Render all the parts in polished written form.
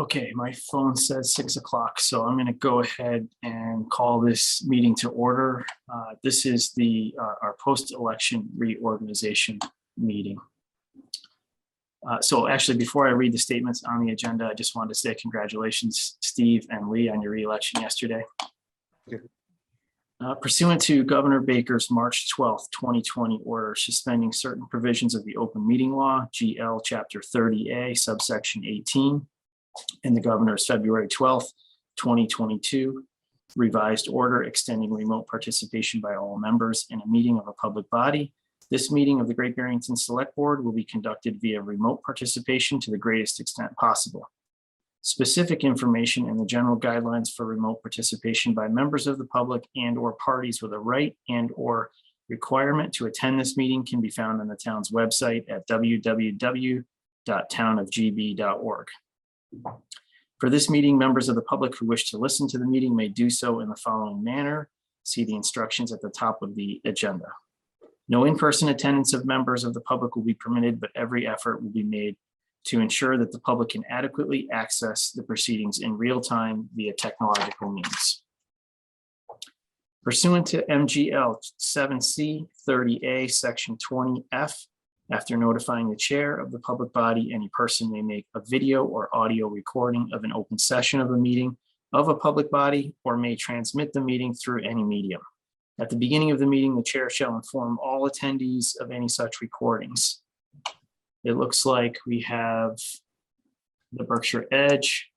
Okay, my phone says 6 o'clock, so I'm going to go ahead and call this meeting to order. This is our post-election reorganization meeting. So actually, before I read the statements on the agenda, I just wanted to say congratulations, Steve and Lee, on your re-election yesterday. Pursuant to Governor Baker's March 12th, 2020 order suspending certain provisions of the open meeting law, GL Chapter 30A, subsection 18, and the governor's February 12th, 2022 revised order extending remote participation by all members in a meeting of a public body. This meeting of the Great Barrington Select Board will be conducted via remote participation to the greatest extent possible. Specific information and the general guidelines for remote participation by members of the public and or parties with a right and or requirement to attend this meeting can be found on the town's website at www.townofgb.org. For this meeting, members of the public who wish to listen to the meeting may do so in the following manner. See the instructions at the top of the agenda. No in-person attendance of members of the public will be permitted, but every effort will be made to ensure that the public can adequately access the proceedings in real time via technological means. Pursuant to MGL 7C 30A section 20F, after notifying the chair of the public body, any person may make a video or audio recording of an open session of a meeting of a public body or may transmit the meeting through any medium. At the beginning of the meeting, the chair shall inform all attendees of any such recordings. It looks like we have the Berkshire Edge.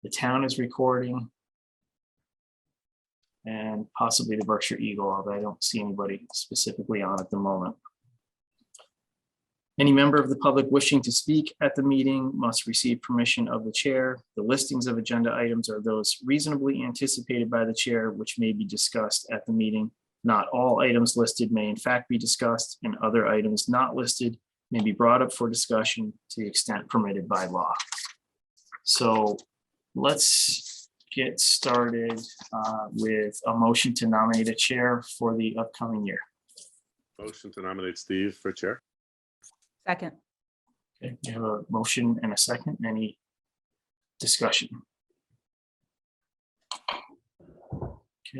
The town is recording. And possibly the Berkshire Eagle, although I don't see anybody specifically on at the moment. Any member of the public wishing to speak at the meeting must receive permission of the chair. The listings of agenda items are those reasonably anticipated by the chair, which may be discussed at the meeting. Not all items listed may in fact be discussed, and other items not listed may be brought up for discussion to the extent permitted by law. So let's get started with a motion to nominate a chair for the upcoming year. Motion to nominate Steve for chair. Second. Okay, we have a motion and a second. Any discussion?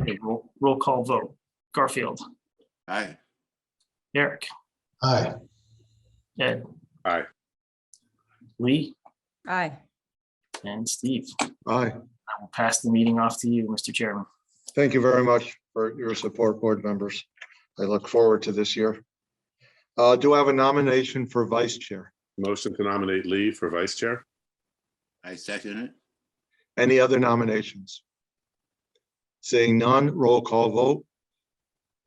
Okay, roll call vote. Garfield. Aye. Eric. Aye. Ed. Aye. Lee. Aye. And Steve. Aye. I will pass the meeting off to you, Mr. Chairman. Thank you very much for your support, board members. I look forward to this year. Do I have a nomination for vice chair? Motion to nominate Lee for vice chair. I second it. Any other nominations? Seeing none, roll call vote.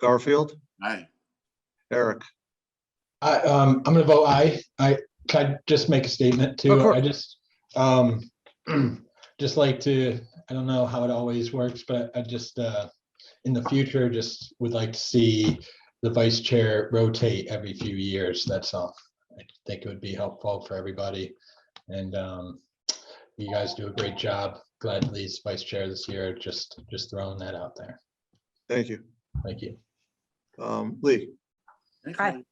Garfield. Aye. Eric. I'm going to vote aye. Can I just make a statement Of too? course. I just like to, I don't know how it always works, but I just in the future just would like to see the vice chair rotate every few years. That's all. I think it would be helpful for everybody. And you guys do a great job. Glad Lee's vice chair this year. Just throwing that out there. Thank you. Thank you. Lee. Aye.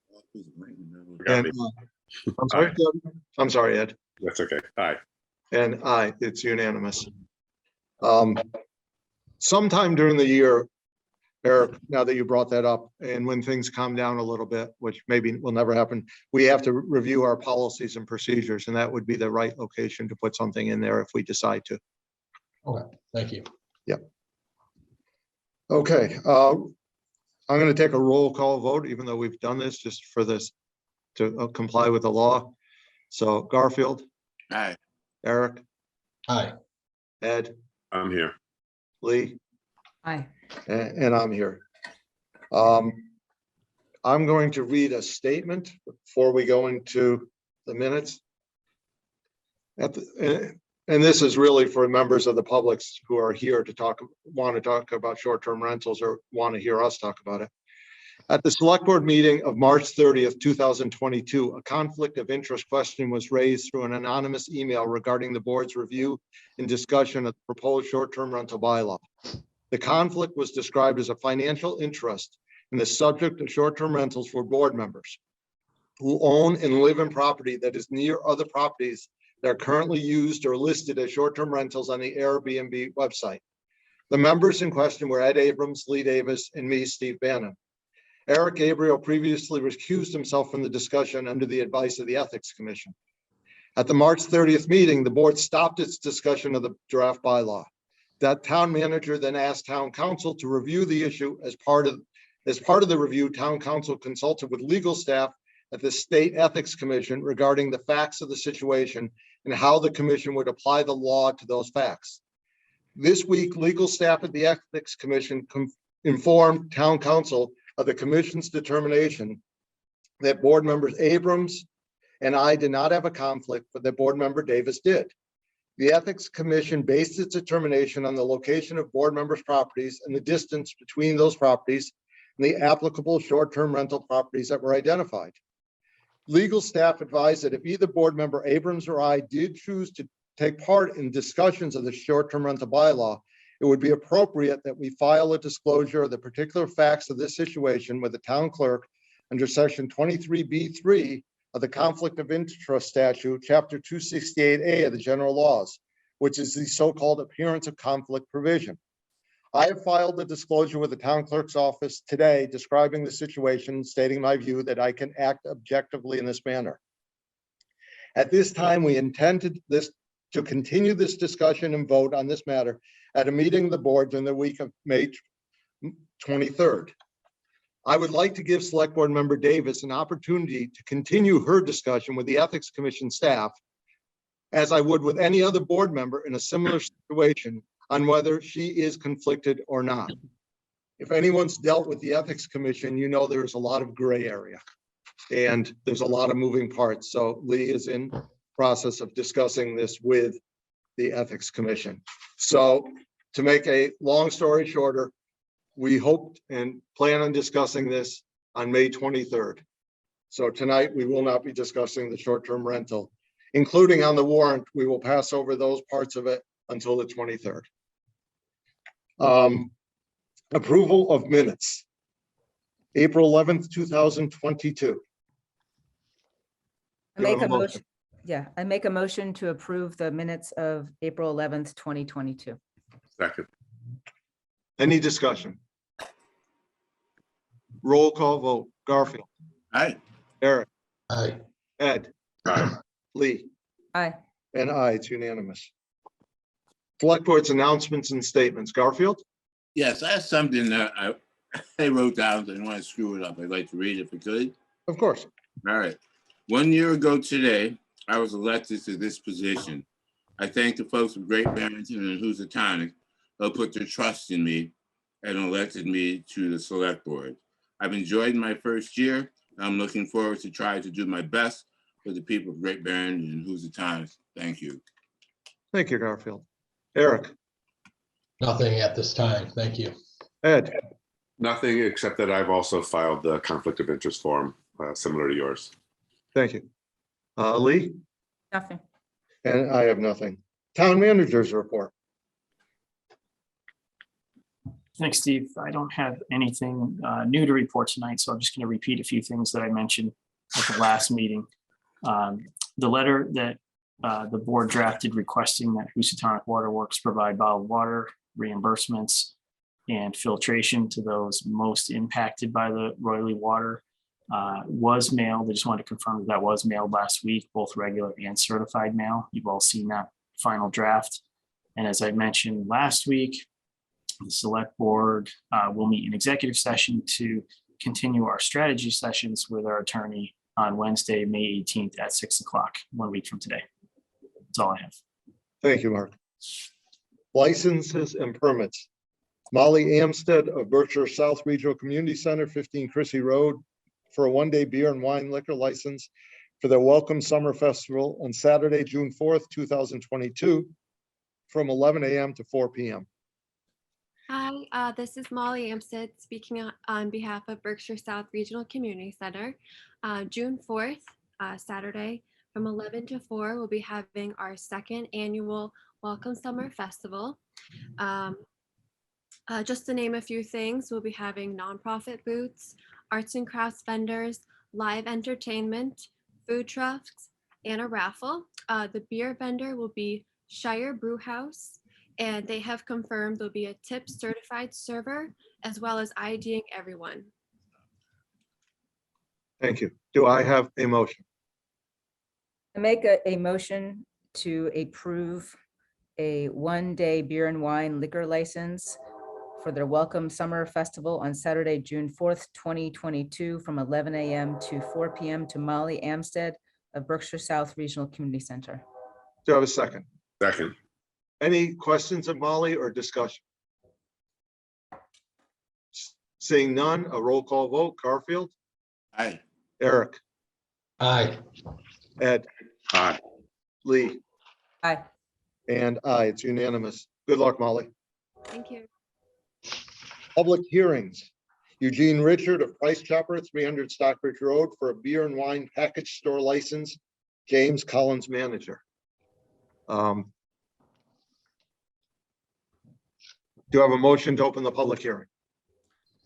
And, I'm sorry. I'm sorry, Ed. That's okay. Aye. And aye, it's unanimous. Sometime during the year, Eric, now that you brought that up, and when things calm down a little bit, which maybe will never happen, we have to review our policies and procedures, and that would be the right location to put something in there if we decide to. Okay, thank you. Yep. Okay, I'm going to take a roll call vote, even though we've done this just for this to comply with the law. So Garfield. Aye. Eric. Aye. Ed. I'm here. Lee. Aye. And I'm here. I'm going to read a statement before we go into the minutes. And this is really for members of the public who are here to want to talk about short-term rentals or want to hear us talk about it. At the select board meeting of March 30th, 2022, a conflict of interest question was raised through an anonymous email regarding the board's review and discussion of the proposed short-term rental bylaw. The conflict was described as a financial interest in the subject of short-term rentals for board members who own and live in property that is near other properties that are currently used or listed as short-term rentals on the Airbnb website. The members in question were Ed Abrams, Lee Davis, and me, Steve Bannon. Eric Gabriel previously recused himself from the discussion under the advice of the Ethics Commission. At the March 30th meeting, the board stopped its discussion of the draft bylaw. That town manager then asked town council to review the issue. As part of the review, town council consulted with legal staff at the State Ethics Commission regarding the facts of the situation and how the commission would apply the law to those facts. This week, legal staff at the Ethics Commission informed town council of the commission's determination that board members Abrams and I did not have a conflict, but that board member Davis did. The Ethics Commission based its determination on the location of board members' properties and the distance between those properties and the applicable short-term rental properties that were identified. Legal staff advised that if either board member Abrams or I did choose to take part in discussions of the short-term rental bylaw, it would be appropriate that we file a disclosure of the particular facts of this situation with the town clerk under section 23B3 of the Conflict of Interest Statute, chapter 268A of the general laws, which is the so-called appearance of conflict provision. I have filed a disclosure with the town clerk's office today describing the situation, stating my view that I can act objectively in this manner. At this time, we intended to continue this discussion and vote on this matter at a meeting of the board during the week of May 23rd. I would like to give Select Board Member Davis an opportunity to continue her discussion with the Ethics Commission staff, as I would with any other board member in a similar situation, on whether she is conflicted or not. If anyone's dealt with the Ethics Commission, you know there's a lot of gray area and there's a lot of moving parts. So Lee is in process of discussing this with the Ethics Commission. So to make a long story shorter, we hoped and plan on discussing this on May 23rd. So tonight we will not be discussing the short-term rental, including on the warrant. We will pass over those parts of it until the 23rd. Approval of minutes. April 11th, 2022. I make a motion. Yeah, I make a motion to approve the minutes of April 11th, 2022. Second. Any discussion? Roll call vote. Garfield, Aye. Eric, Aye. Ed, Aye. Lee, Aye. and I. It's unanimous. Select Board's announcements and statements. Garfield? Yes, I have something that I wrote down. I didn't want to screw it up. I'd like to read it if I could. Of course. All right. 1 year ago today, I was elected to this position. I thank the folks of Great Barrington and Housatonic who put their trust in me and elected me to the Select Board. I've enjoyed my first year. I'm looking forward to trying to do my best for the people of Great Barrington and Housatonic. Thank you. Thank you, Garfield. Eric, Nothing at this time. Thank you. Ed, Nothing except that I've also filed the conflict of interest form, similar to yours. thank you. Lee? Nothing. And I have nothing. Town managers report. Thanks, Steve. I don't have anything new to report tonight, so I'm just going to repeat a few things that I mentioned at the last meeting. The letter that the board drafted requesting that Housatonic Waterworks provide bottled water reimbursements and filtration to those most impacted by the Royley water was mailed. I just wanted to confirm that was mailed last week, both regular and certified mail. You've all seen that final draft. And as I mentioned last week, the Select Board will meet in executive session to continue our strategy sessions with our attorney on Wednesday, May 18th at 6 o'clock, 1 week from today. That's all I have. Thank you, Mark. Licenses and permits. Molly Amstead of Berkshire South Regional Community Center, 15 Chrissy Road, for a one-day beer and wine liquor license for their Welcome Summer Festival on Saturday, June 4th, 2022, from 11 a.m. to 4 p.m. Hi, this is Molly Amstead speaking on behalf of Berkshire South Regional Community Center. June 4th, Saturday, from 11 to 4, we'll be having our second annual Welcome Summer Festival. Just to name a few things, we'll be having nonprofit booths, arts and crafts vendors, live entertainment, food trucks, and a raffle. The beer vendor will be Shire Brew House, and they have confirmed there'll be a tip certified server as well as IDing everyone. Thank you. Do I have a motion? I make a motion to approve a one-day beer and wine liquor license for their Welcome Summer Festival on Saturday, June 4th, 2022, from 11 a.m. to 4 p.m. to Molly Amstead of Berkshire South Regional Community Center. Do I have a second? Second. Any questions of Molly or discussion? Seeing none, a roll call vote. Garfield, Aye. Eric, Aye. Ed, Aye. Lee, Aye. and I. It's unanimous. Good luck, Molly. Thank you. Public hearings. Eugene Richard of Price Chopper, 300 Stockbridge Road, for a beer and wine package store license. James Collins, manager. Do you have a motion to open the public hearing?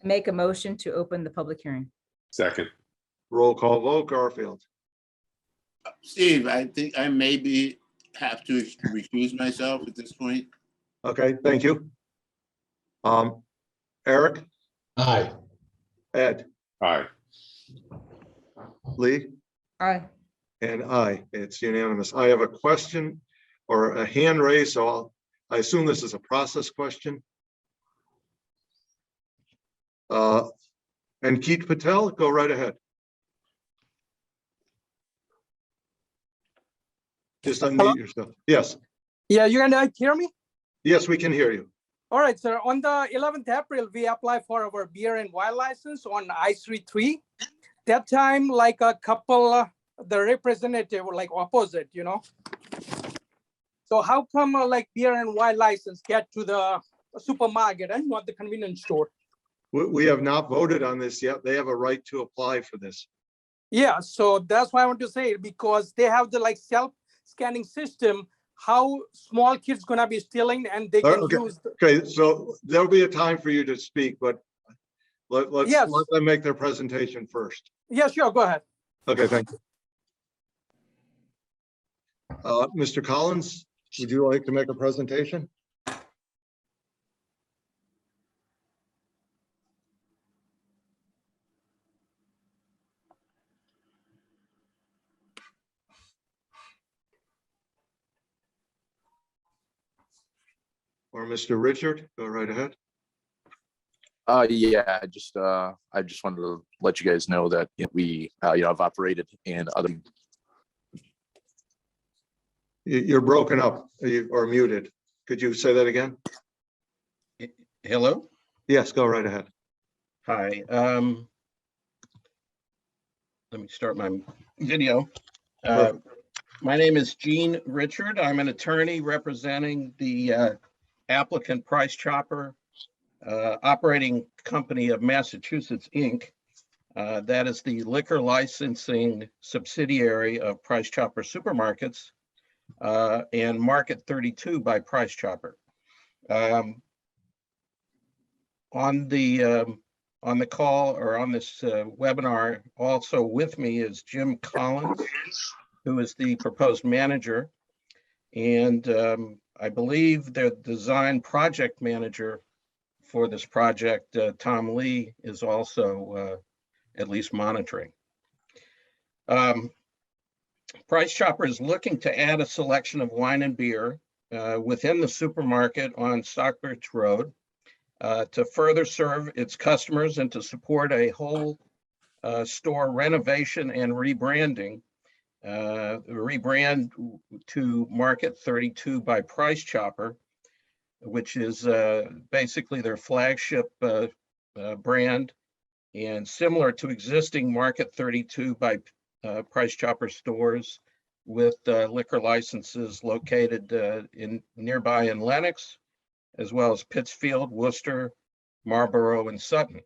Make a motion to open the public hearing. Second. Roll call vote. Garfield, Steve, I think I maybe have to recuse myself at this point. okay, thank you. Eric, Aye. Ed, Aye. Lee, Aye. and I. It's unanimous. I have a question or a hand raised, so I assume this is a process question. And Keith Patel, go right ahead. Just unmute yourself. Yes, Yeah, you can hear me? yes, we can hear you. All right, sir. On the 11th April, we applied for our beer and wine license on I-33. That time, like a couple, the representative were like opposite, you know? So how come like beer and wine license get to the supermarket and not the convenience store? We have not voted on this yet. They have a right to apply for this. Yeah, so that's why I want to say it, because they have the like self-scanning system, how small kids gonna be stealing and they can Okay. use. Okay, so there'll be a time for you to speak, but let's Yes. let them make their presentation first. Yeah, sure, go ahead. Okay, thank you. Mr. Collins, would you like to make a presentation? Or Mr. Richard, go right ahead. Yeah, I just wanted to let you guys know that we, have operated in other. You're broken up or muted. Could you say that again? Hello. Yes, go right ahead. Hi. Let me start my video. My name is Gene Richard. I'm an attorney representing the applicant Price Chopper Operating Company of Massachusetts, Inc. That is the liquor licensing subsidiary of Price Chopper Supermarkets and Market 32 by Price Chopper. On the call or on this webinar, also with me is Jim Collins, who is the proposed manager. And I believe the design project manager for this project, Tom Lee, is also at least monitoring. Price Chopper is looking to add a selection of wine and beer within the supermarket on Stockbridge Road to further serve its customers and to support a whole store renovation and rebranding. Rebrand to Market 32 by Price Chopper, which is basically their flagship brand and similar to existing Market 32 by Price Chopper stores with liquor licenses located nearby in Lenox, as well as Pittsfield, Worcester, Marlborough, and Sutton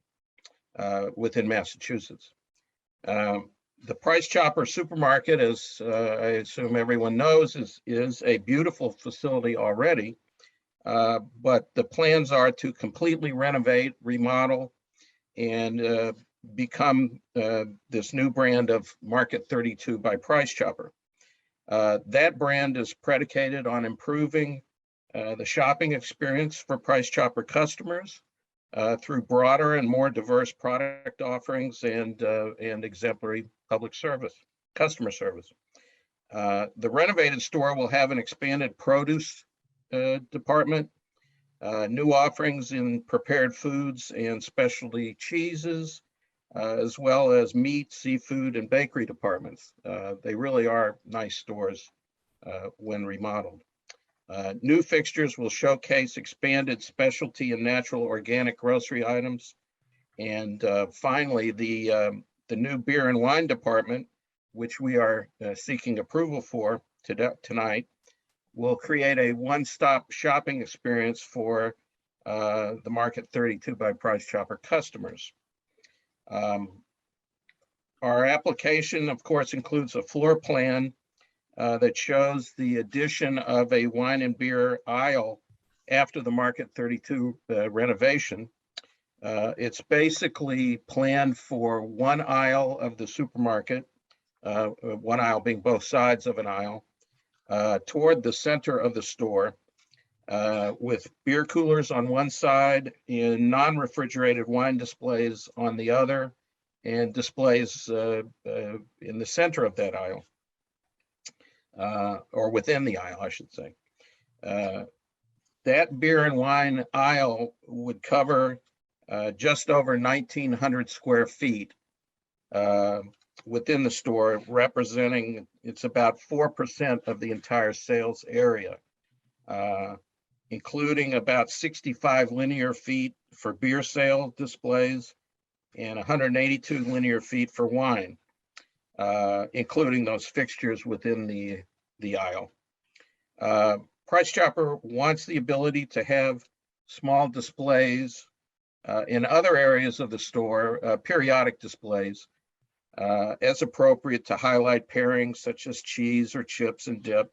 within Massachusetts. The Price Chopper supermarket, as I assume everyone knows, is a beautiful facility already, but the plans are to completely renovate, remodel, and become this new brand of Market 32 by Price Chopper. That brand is predicated on improving the shopping experience for Price Chopper customers through broader and more diverse product offerings and exemplary public service, customer service. The renovated store will have an expanded produce department, new offerings in prepared foods and specialty cheeses, as well as meat, seafood, and bakery departments. They really are nice stores when remodeled. New fixtures will showcase expanded specialty and natural organic grocery items. And finally, the new beer and wine department, which we are seeking approval for tonight, will create a one-stop shopping experience for the Market 32 by Price Chopper customers. Our application, of course, includes a floor plan that shows the addition of a wine and beer aisle after the Market 32 renovation. It's basically planned for one aisle of the supermarket, one aisle being both sides of an aisle, toward the center of the store, with beer coolers on one side and non-refrigerated wine displays on the other, and displays in the center of that aisle, or within the aisle, I should say. That beer and wine aisle would cover just over 1,900 square feet within the store, representing, it's about 4% of the entire sales area, including about 65 linear feet for beer sale displays and 182 linear feet for wine, including those fixtures within the aisle. Price Chopper wants the ability to have small displays in other areas of the store, periodic displays, as appropriate to highlight pairings such as cheese or chips and dip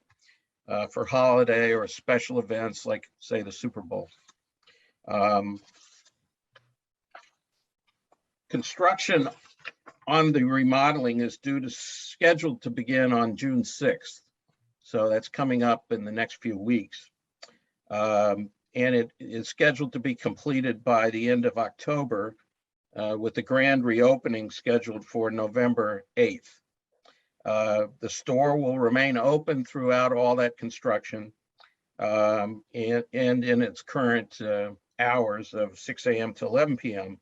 for holiday or special events like, say, the Super Bowl. Construction on the remodeling is scheduled to begin on June 6th. So that's coming up in the next few weeks. And it is scheduled to be completed by the end of October, with the grand reopening scheduled for November 8th. The store will remain open throughout all that construction, and in its current hours of 6 a.m. to 11 p.m.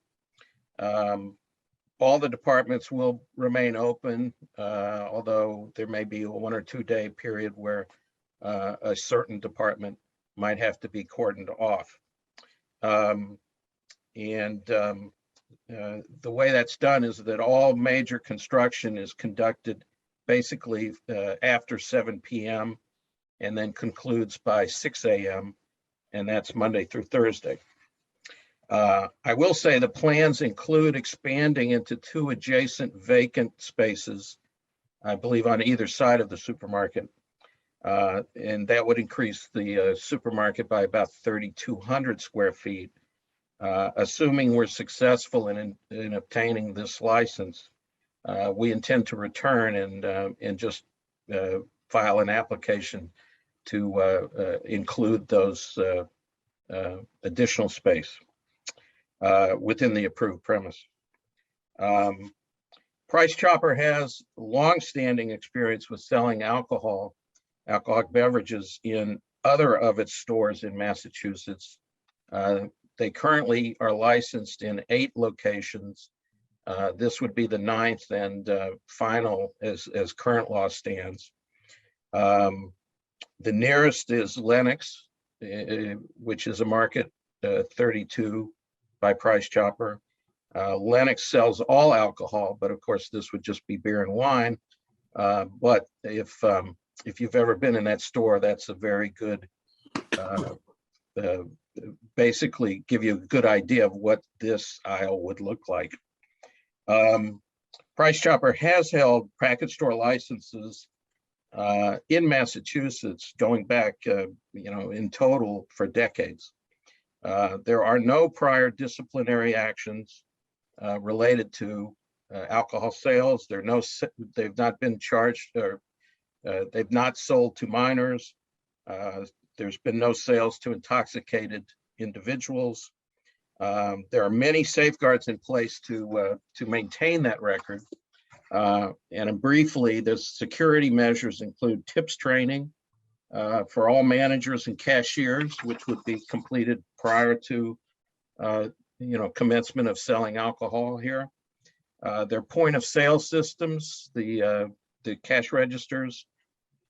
All the departments will remain open, although there may be a 1 or 2 day period where a certain department might have to be cordoned off. The way that's done is that all major construction is conducted basically after 7 p.m. and then concludes by 6 a.m. and that's Monday through Thursday. I will say the plans include expanding into 2 adjacent vacant spaces, I believe on either side of the supermarket. And that would increase the supermarket by about 3,200 square feet. Assuming we're successful in obtaining this license, we intend to return and just file an application to include those additional space within the approved premise. Price Chopper has longstanding experience with selling alcoholic beverages in other of its stores in Massachusetts. They currently are licensed in 8 locations. This would be the 9th and final as current law stands. The nearest is Lenox, which is a Market 32 by Price Chopper. Lenox sells all alcohol, but of course this would just be beer and wine. But if you've ever been in that store, that's a very good, basically give you a good idea of what this aisle would look like. Price Chopper has held package store licenses in Massachusetts going back, in total for decades. There are no prior disciplinary actions related to alcohol sales. They've not been charged or They've not sold to minors. There's been no sales to intoxicated individuals. There are many safeguards in place to maintain that record. And briefly, the security measures include tips training for all managers and cashiers, which would be completed prior to commencement of selling alcohol here. Their point of sale systems, the cash registers,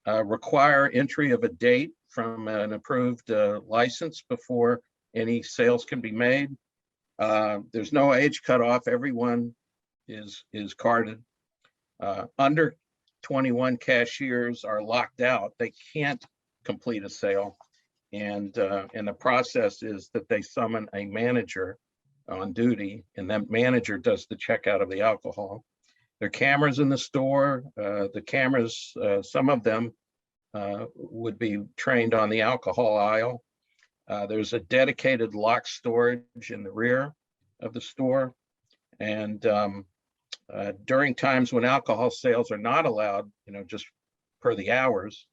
require entry of a date from an approved license before any sales can be made. There's no age cutoff. Everyone is carded. Under 21 cashiers are locked out. They can't complete a sale. And the process is that they summon a manager on duty, and that manager does the checkout of the alcohol. There are cameras in the store. The cameras, some of them would be trained on the alcohol aisle. There's a dedicated locked storage in the rear of the store. And during times when alcohol sales are not allowed, just per the hours,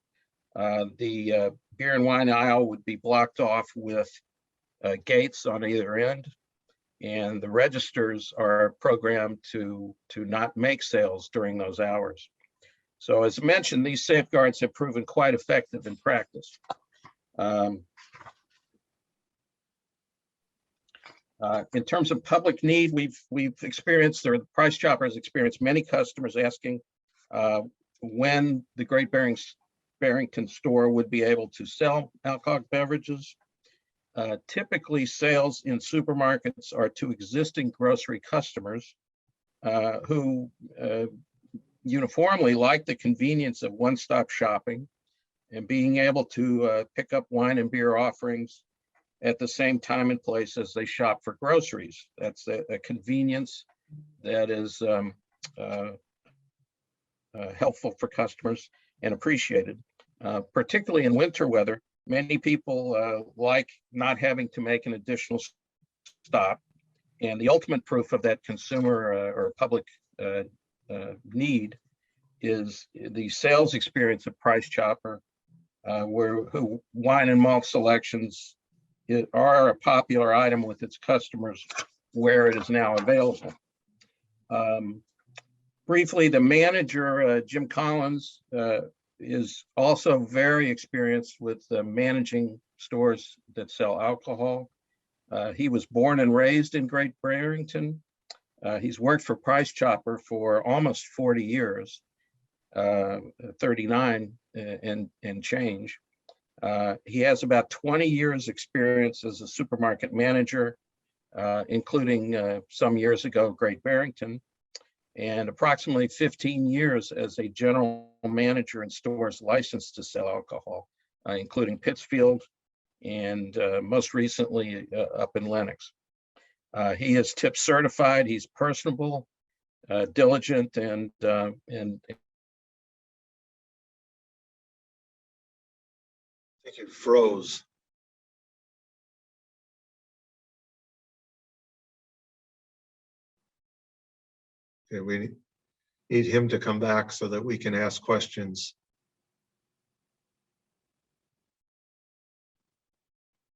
the beer and wine aisle would be blocked off with gates on either end. And the registers are programmed to not make sales during those hours. So as mentioned, these safeguards have proven quite effective in practice. In terms of public need, we've experienced, or the Price Chopper has experienced many customers asking when the Great Barrington store would be able to sell alcoholic beverages. Typically, sales in supermarkets are to existing grocery customers who uniformly like the convenience of one-stop shopping and being able to pick up wine and beer offerings at the same time and place as they shop for groceries. That's a convenience that is helpful for customers and appreciated, particularly in winter weather. Many people like not having to make an additional stop. And the ultimate proof of that consumer or public need is the sales experience of Price Chopper, where wine and malt selections are a popular item with its customers where it is now available. Briefly, the manager, Jim Collins, is also very experienced with managing stores that sell alcohol. He was born and raised in Great Barrington. He's worked for Price Chopper for almost 40 years, 39 and change. He has about 20 years experience as a supermarket manager, including some years ago, Great Barrington, and approximately 15 years as a general manager in stores licensed to sell alcohol, including Pittsfield and most recently up in Lenox. He is tip certified. He's personable, diligent, and I think you froze. Okay, we need him to come back so that we can ask questions.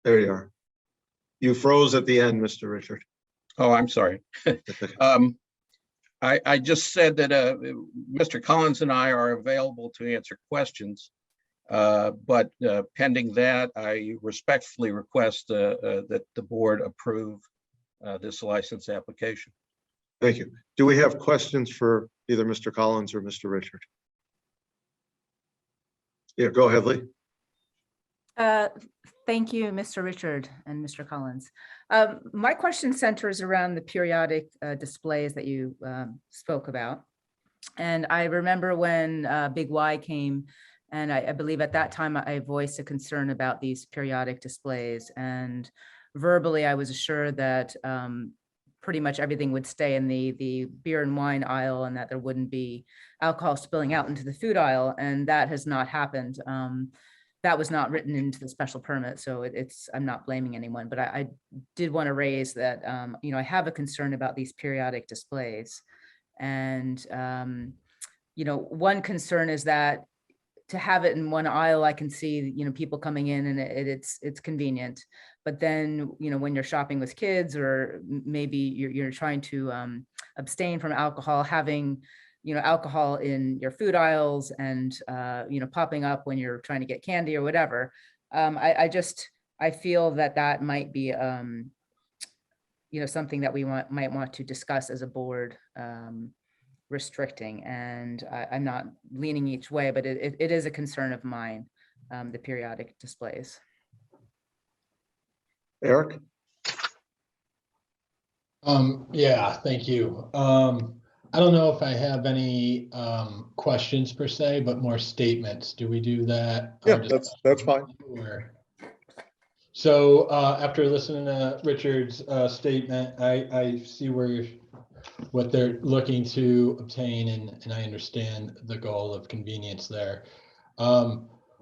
There you are. You froze at the end, Mr. Richard. Oh, I'm sorry. I just said that Mr. Collins and I are available to answer questions, but pending that, I respectfully request that the board approve this license application. Thank you. Do we have questions for either Mr. Collins or Mr. Richard? Yeah, go ahead, Lee. Thank you, Mr. Richard and Mr. Collins. My question centers around the periodic displays that you spoke about. And I remember when Big Y came, and I believe at that time I voiced a concern about these periodic displays. And verbally, I was assured that pretty much everything would stay in the beer and wine aisle and that there wouldn't be alcohol spilling out into the food aisle. And that has not happened. That was not written into the special permit. So I'm not blaming anyone, but I did want to raise that, I have a concern about these periodic displays. And, one concern is that to have it in one aisle, I can see, people coming in and it's convenient. But then, when you're shopping with kids, or maybe you're trying to abstain from alcohol, having, alcohol in your food aisles and, popping up when you're trying to get candy or whatever. I feel that might be, something that we might want to discuss as a board, restricting. And I'm not leaning each way, but it is a concern of mine, the periodic displays. Eric? Yeah, thank you. I don't know if I have any questions per se, but more statements. Do we do that? Yeah, that's fine. So after listening to Richard's statement, I see what they're looking to obtain, and I understand the goal of convenience there.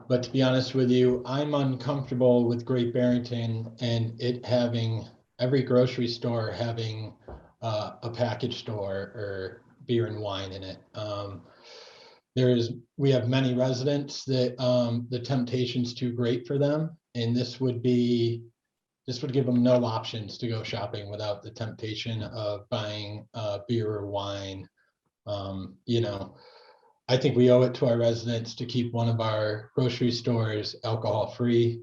But to be honest with you, I'm uncomfortable with Great Barrington and it having every grocery store having a package store or beer and wine in it. We have many residents that the temptation's too great for them, and this would give them no options to go shopping without the temptation of buying beer or wine. I think we owe it to our residents to keep one of our grocery stores alcohol-free.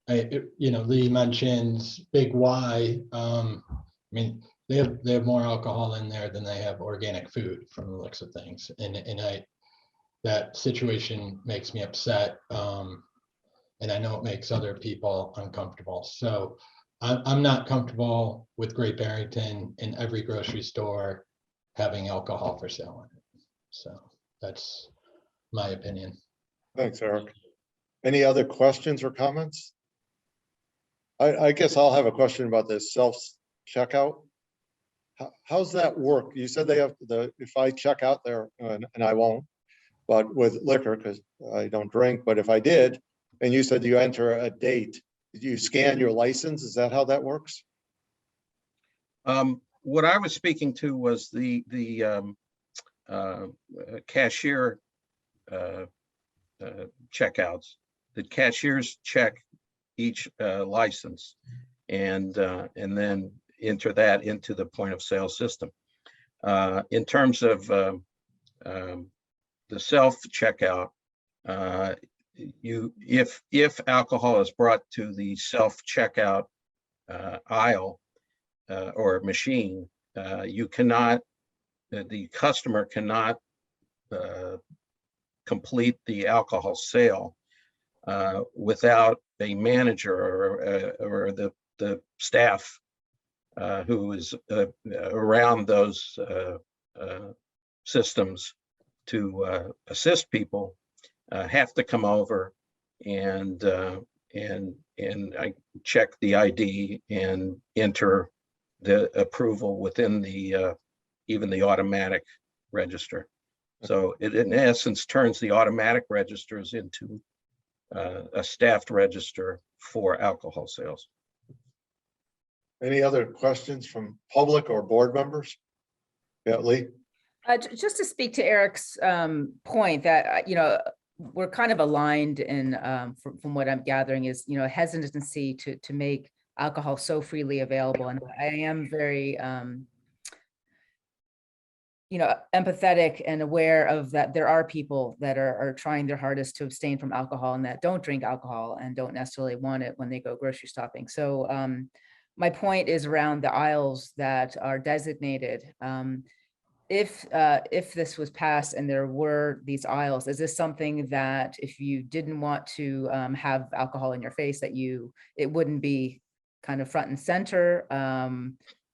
Lee mentions Big Y. They have more alcohol in there than they have organic food from the looks of things, and that situation makes me upset. And I know it makes other people uncomfortable. So I'm not comfortable with Great Barrington in every grocery store having alcohol for sale in it. So that's my opinion. Thanks, Eric. Any other questions or comments? I guess I'll have a question about this self-checkout. How's that work? You said they have if I check out there, and I won't, but with liquor, because I don't drink, but if I did, and you said you enter a date, did you scan your license? Is that how that works? What I was speaking to was the cashier checkouts. The cashiers check each license and then enter that into the point of sale system. In terms of the self checkout, if alcohol is brought to the self checkout aisle or machine, the customer cannot complete the alcohol sale without a manager or the staff who is around those systems to assist people have to come over and I check the ID and enter the approval within the even the automatic register. So it in essence turns the automatic registers into a staffed register for alcohol sales. Any other questions from public or board members? Yeah, Lee? Just to speak to Eric's point that, we're kind of aligned in, from what I'm gathering is, hesitancy to make alcohol so freely available. And I am very, empathetic and aware of that. There are people that are trying their hardest to abstain from alcohol and that don't drink alcohol and don't necessarily want it when they go grocery shopping. So my point is around the aisles that are designated. If this was passed and there were these aisles, is this something that if you didn't want to have alcohol in your face, that it wouldn't be kind of front and center?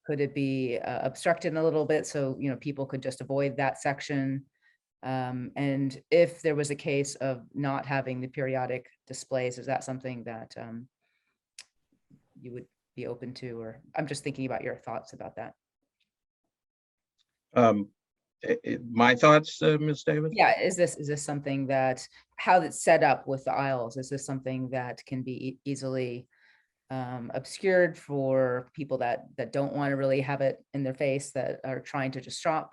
Could it be obstructed a little bit so people could just avoid that section? And if there was a case of not having the periodic displays, is that something that you would be open to? Or I'm just thinking about your thoughts about that. My thoughts, Ms. Davis? Yeah, is this something that, how it's set up with the aisles, is this something that can be easily obscured for people that don't want to really have it in their face, that are trying to just shop?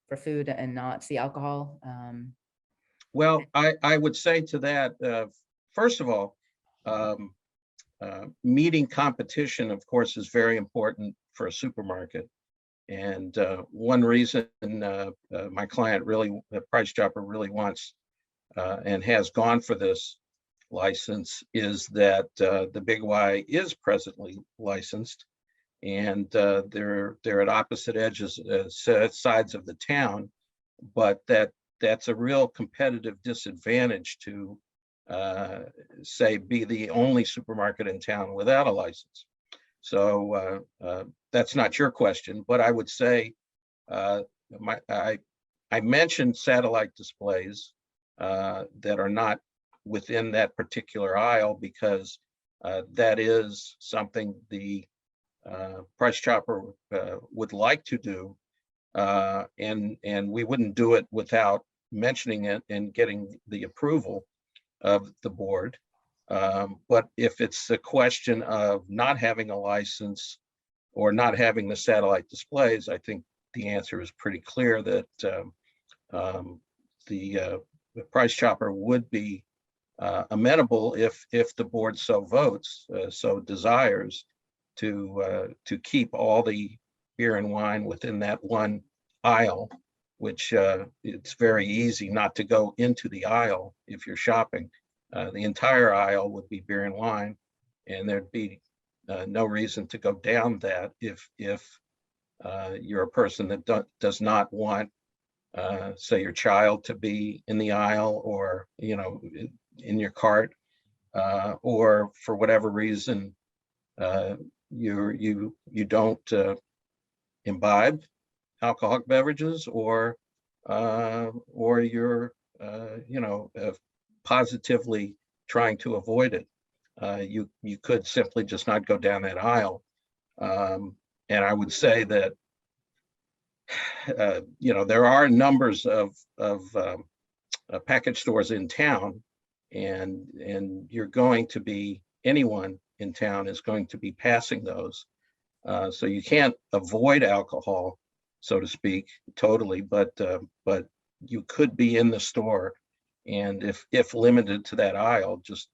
for food and not see alcohol. Well, I would say to that, first of all, meeting competition, of course, is very important for a supermarket. And one reason my client really, the Price Chopper really wants and has gone for this license is that the Big Y is presently licensed, and they're at opposite edges, sides of the town, but that's a real competitive disadvantage to say be the only supermarket in town without a license. So that's not your question, but I would say I mentioned satellite displays that are not within that particular aisle because that is something the Price Chopper would like to do, and we wouldn't do it without mentioning it and getting the approval of the board. But if it's a question of not having a license or not having the satellite displays, I think the answer is pretty clear that the Price Chopper would be amenable if the board so votes, so desires, to keep all the beer and wine within that one aisle, which it's very easy not to go into the aisle if you're shopping. The entire aisle would be beer and wine, and there'd be no reason to go down that if you're a person that does not want, say, your child to be in the aisle or in your cart, or for whatever reason you don't imbibe alcoholic beverages, or you're positively trying to avoid it. You could simply just not go down that aisle. And I would say that there are numbers of package stores in town, and you're going to be, anyone in town is going to be passing those. So you can't avoid alcohol, so to speak, totally, but you could be in the store, and if limited to that aisle, just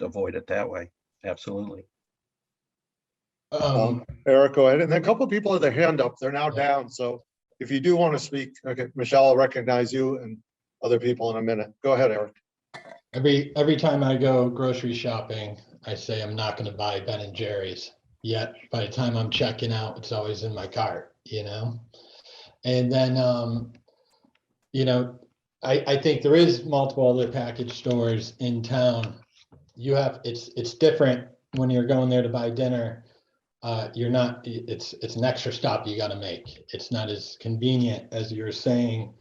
avoid it that way. Absolutely. Eric, go ahead. And then a couple of people have their hand up. They're now down. So if you do want to speak, okay, Michelle, I'll recognize you and other people in a minute. Go ahead, Eric. Every time I go grocery shopping, I say I'm not going to buy Ben and Jerry's. Yet by the time I'm checking out, it's always in my cart, And then, I think there is multiple other package stores in town. It's different when you're going there to buy dinner. It's an extra stop you got to make. It's not as convenient as you're saying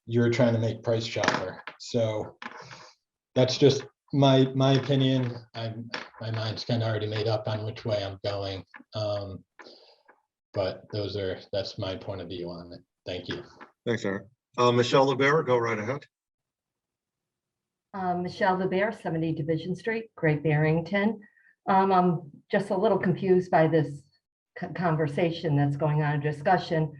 you're trying to make Price Chopper. So that's just my opinion. My mind's kind of already made up on which way I'm going. But that's my point of view on it. Thank you. Thanks, Eric. Michelle LeBear, go right ahead. Michelle LeBear, 70 Division Street, Great Barrington. I'm just a little confused by this conversation that's going on, discussion.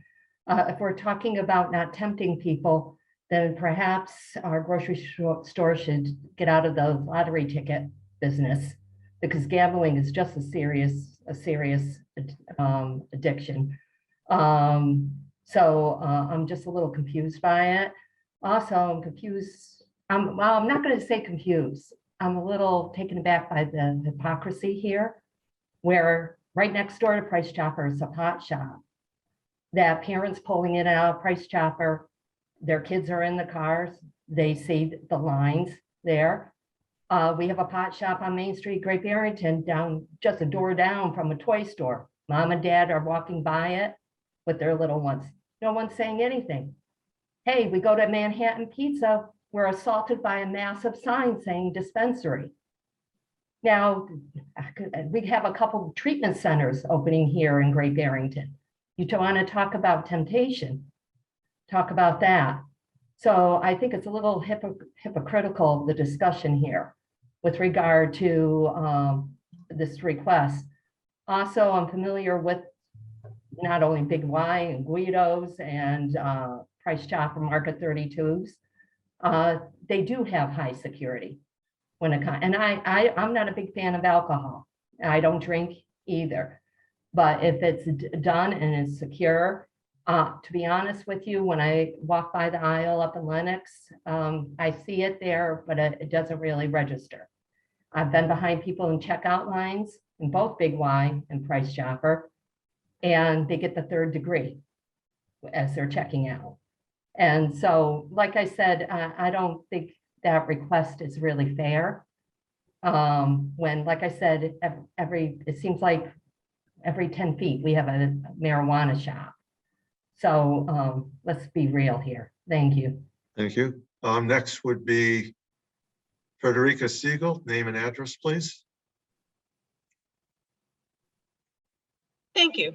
If we're talking about not tempting people, then perhaps our grocery store should get out of the lottery ticket business, because gambling is just a serious addiction. So I'm just a little confused by it. Also, I'm confused. I'm not going to say confused. I'm a little taken aback by the hypocrisy here, where right next door to Price Chopper is a pot shop. That parents pulling in and out of Price Chopper, their kids are in the cars, they see the lines there. We have a pot shop on Main Street, Great Barrington, down just a door down from a toy store. Mom and dad are walking by it with their little ones. No one's saying anything. Hey, we go to Manhattan Pizza, we're assaulted by a massive sign saying dispensary. Now, we have a couple treatment centers opening here in Great Barrington. You don't want to talk about temptation, talk about that. So I think it's a little hypocritical, the discussion here with regard to this request. Also, I'm familiar with not only Big Y and Guido's and Price Chopper Market 32s, they do have high security. And I'm not a big fan of alcohol. I don't drink either. But if it's done and it's secure, to be honest with you, when I walk by the aisle up in Lenox, I see it there, but it doesn't really register. I've been behind people in checkout lines in both Big Y and Price Chopper, and they get the 3rd degree as they're checking out. And so, like I said, I don't think that request is really fair. When, like I said, it seems like every 10 feet, we have a marijuana shop. So let's be real here. Thank you. Thank you. Next would be Frederica Siegel. Name and address, please. Thank you.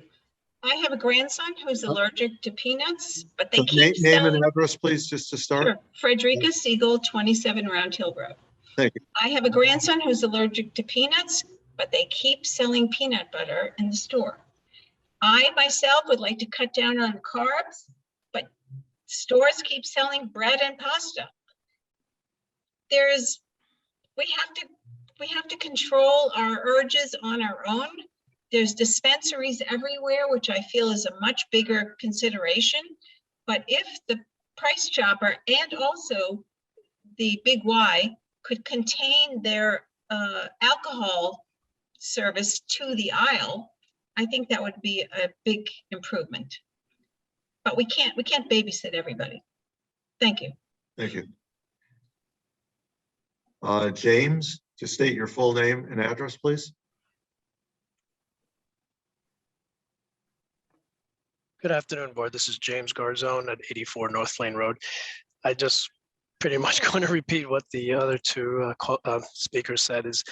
I have a grandson who's allergic to peanuts, but they keep Name selling. and address, please, just to start. Sure. Frederica Siegel, 27 Round Hill Road. Thank you. I have a grandson who's allergic to peanuts, but they keep selling peanut butter in the store. I myself would like to cut down on carbs, but stores keep selling bread and pasta. We have to control our urges on our own. There's dispensaries everywhere, which I feel is a much bigger consideration. But if the Price Chopper and also the Big Y could contain their alcohol service to the aisle, I think that would be a big improvement. But we can't babysit everybody. Thank you. Thank you. James, just state your full name and address, please. Good afternoon, board. This is James Garzone at 84 North Lane Road. I just pretty much going to repeat what the other two speakers said. Is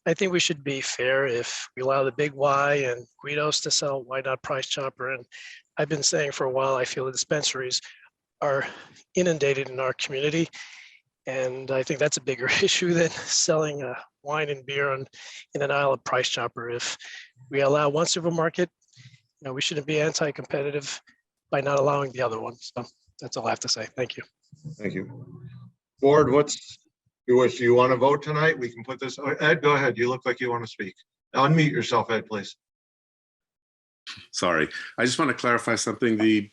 I think we should be fair. If we allow the Big Y and Guidos to sell, why not Price Chopper? And I've been saying for a while, I feel the dispensaries are inundated in our community. And I think that's a bigger issue than selling wine and beer in an aisle of Price Chopper. If we allow one supermarket, we shouldn't be anti-competitive by not allowing the other one. So that's all I have to say. Thank you. Thank you. Board, what's your wish? Do you want to vote tonight? We can put this. Ed, go ahead. You look like you want to speak. Unmute yourself, Ed, please. Sorry, I just want to clarify something. The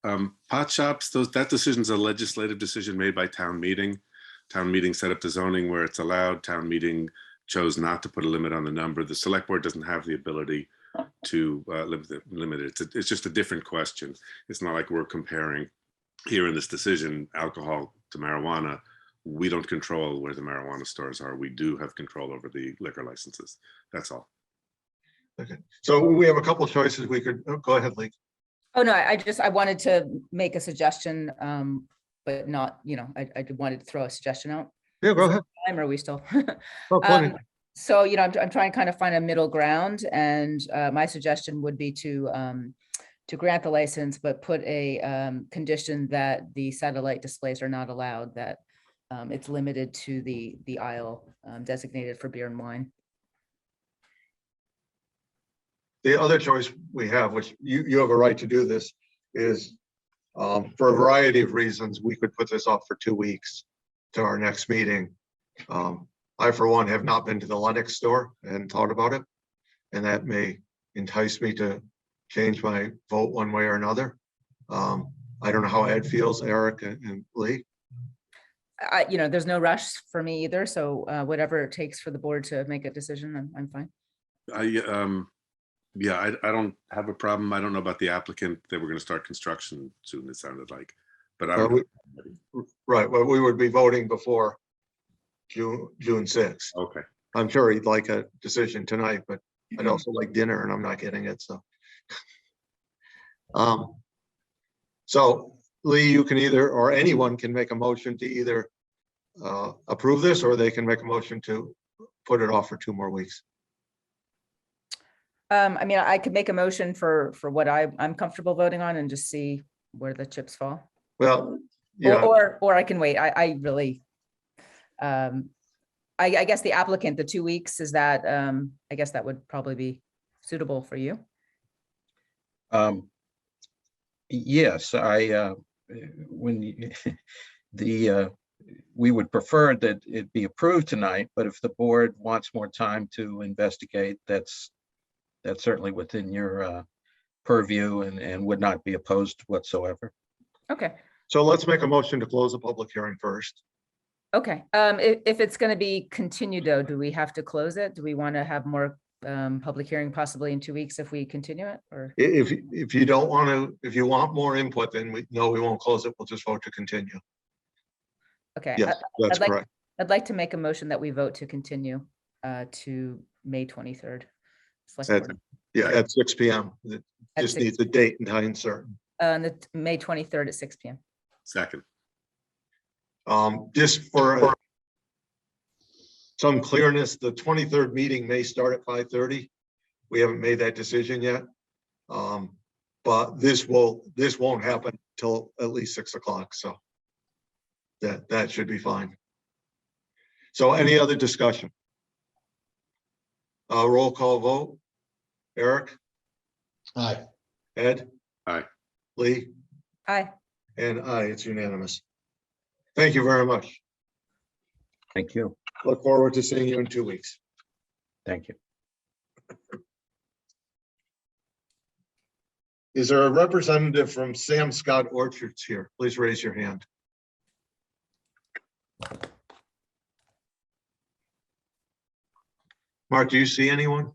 pot shops, that decision is a legislative decision made by town meeting. Town meeting set up the zoning where it's allowed. Town meeting chose not to put a limit on the number. The select board doesn't have the ability to limit it. It's just a different question. It's not like we're comparing here in this decision alcohol to marijuana. We don't control where the marijuana stores are. We do have control over the liquor licenses. That's all. Okay, so we have a couple of choices. We could go ahead, Lee. Oh, no, I wanted to make a suggestion, but not, I wanted to throw a suggestion out. Yeah, go ahead. Time, are we still? Oh, so, I'm trying to kind of find a middle ground, and my suggestion would be to grant the license, but put a condition that the satellite displays are not allowed, that it's limited to the aisle designated for beer and wine. The other choice we have, which you have a right to do this, is for a variety of reasons, we could put this off for 2 weeks to our next meeting. I, for one, have not been to the Lenox store and thought about it, and that may entice me to change my vote one way or another. I don't know how Ed feels, Eric and Lee. There's no rush for me either, so whatever it takes for the board to make a decision, I'm fine. Yeah, I don't have a problem. I don't know about the applicant. They were going to start construction soon, it sounded like, but I don't know. Right, well, we would be voting before June 6th. Okay. I'm sure he'd like a decision tonight, but I'd also like dinner, and I'm not getting it, so. So Lee, you can either, or anyone can make a motion to either approve this, or they can make a motion to put it off for 2 more weeks. I could make a motion for what I'm comfortable voting on and just see where the chips fall. Well, yeah. Or I can wait. I really, I guess the applicant, the 2 weeks, is that, I guess that would probably be suitable for you. Yes, when we would prefer that it be approved tonight, but if the board wants more time to investigate, that's certainly within your purview and would not be opposed whatsoever. Okay, So let's make a motion to close the public hearing first. okay. If it's going to be continued though, do we have to close it? Do we want to have more public hearing possibly in 2 weeks if we continue it, or? If you don't want to, if you want more input, then we won't close it. We'll just vote to continue. Okay. Yes, that's correct. I'd like to make a motion that we vote to continue to May 23rd. Select Board. Yeah, at 6 p.m. It At just 6 needs a date and time certain. The May 23rd at 6 p.m. Second. Just for some clearness, the 23rd meeting may start at 5:30. We haven't made that decision yet. But this won't happen till at least 6 o'clock. So that should be fine. So any other discussion? Roll call vote. Eric? Aye. Ed? Aye. Lee? Aye. And aye, it's unanimous. Thank you very much. Thank you. Look forward to seeing you in 2 weeks. Thank you. Is there a representative from Sam Scott Orchards here? Please raise your hand. Mark, do you see anyone?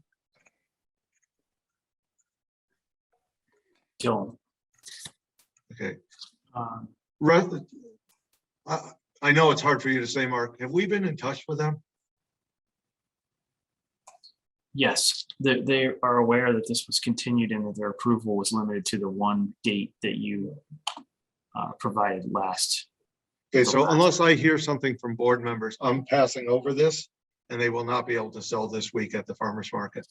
Don't. Okay. Um, I know it's hard for you to say, Mark. Have we been in touch with them? Yes, they are aware that this was continued and that their approval was limited to the one date that you provided last. Okay, so unless I hear something from board members, I'm passing over this and they will not be able to sell this week at the farmer's market.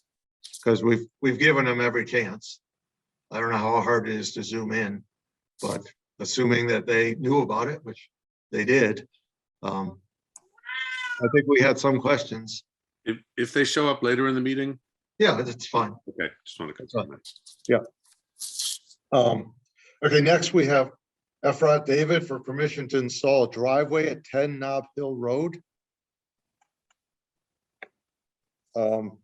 Because we've given them every chance. I don't know how hard it is to zoom in, but assuming that they knew about it, which they did, I think we had some questions. If they show up later in the meeting, Yeah, that's fine. okay, just want to confirm that. Yeah. Okay, next we have Efrat David for permission to install a driveway at 10 Nob Hill Road. Efrat,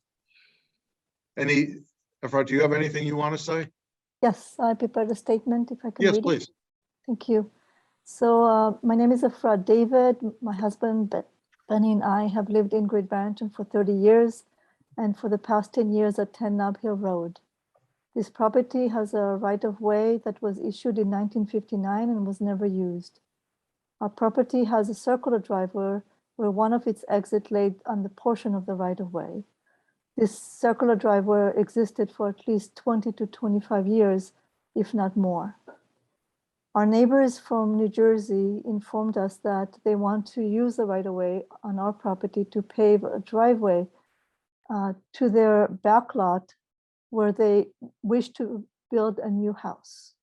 do you have anything you want to say? Yes, I prepared a statement if I can Yes, read it. please. Thank you. So my name is Efrat David. My husband, Benny, and I have lived in Great Barrington for 30 years and for the past 10 years at 10 Nob Hill Road. This property has a right-of-way that was issued in 1959 and was never used. Our property has a circular driveway where one of its exits laid on the portion of the right-of-way. This circular driveway existed for at least 20 to 25 years, if not more. Our neighbors from New Jersey informed us that they want to use the right-of-way on our property to pave a driveway to their back lot where they wish to build a new house.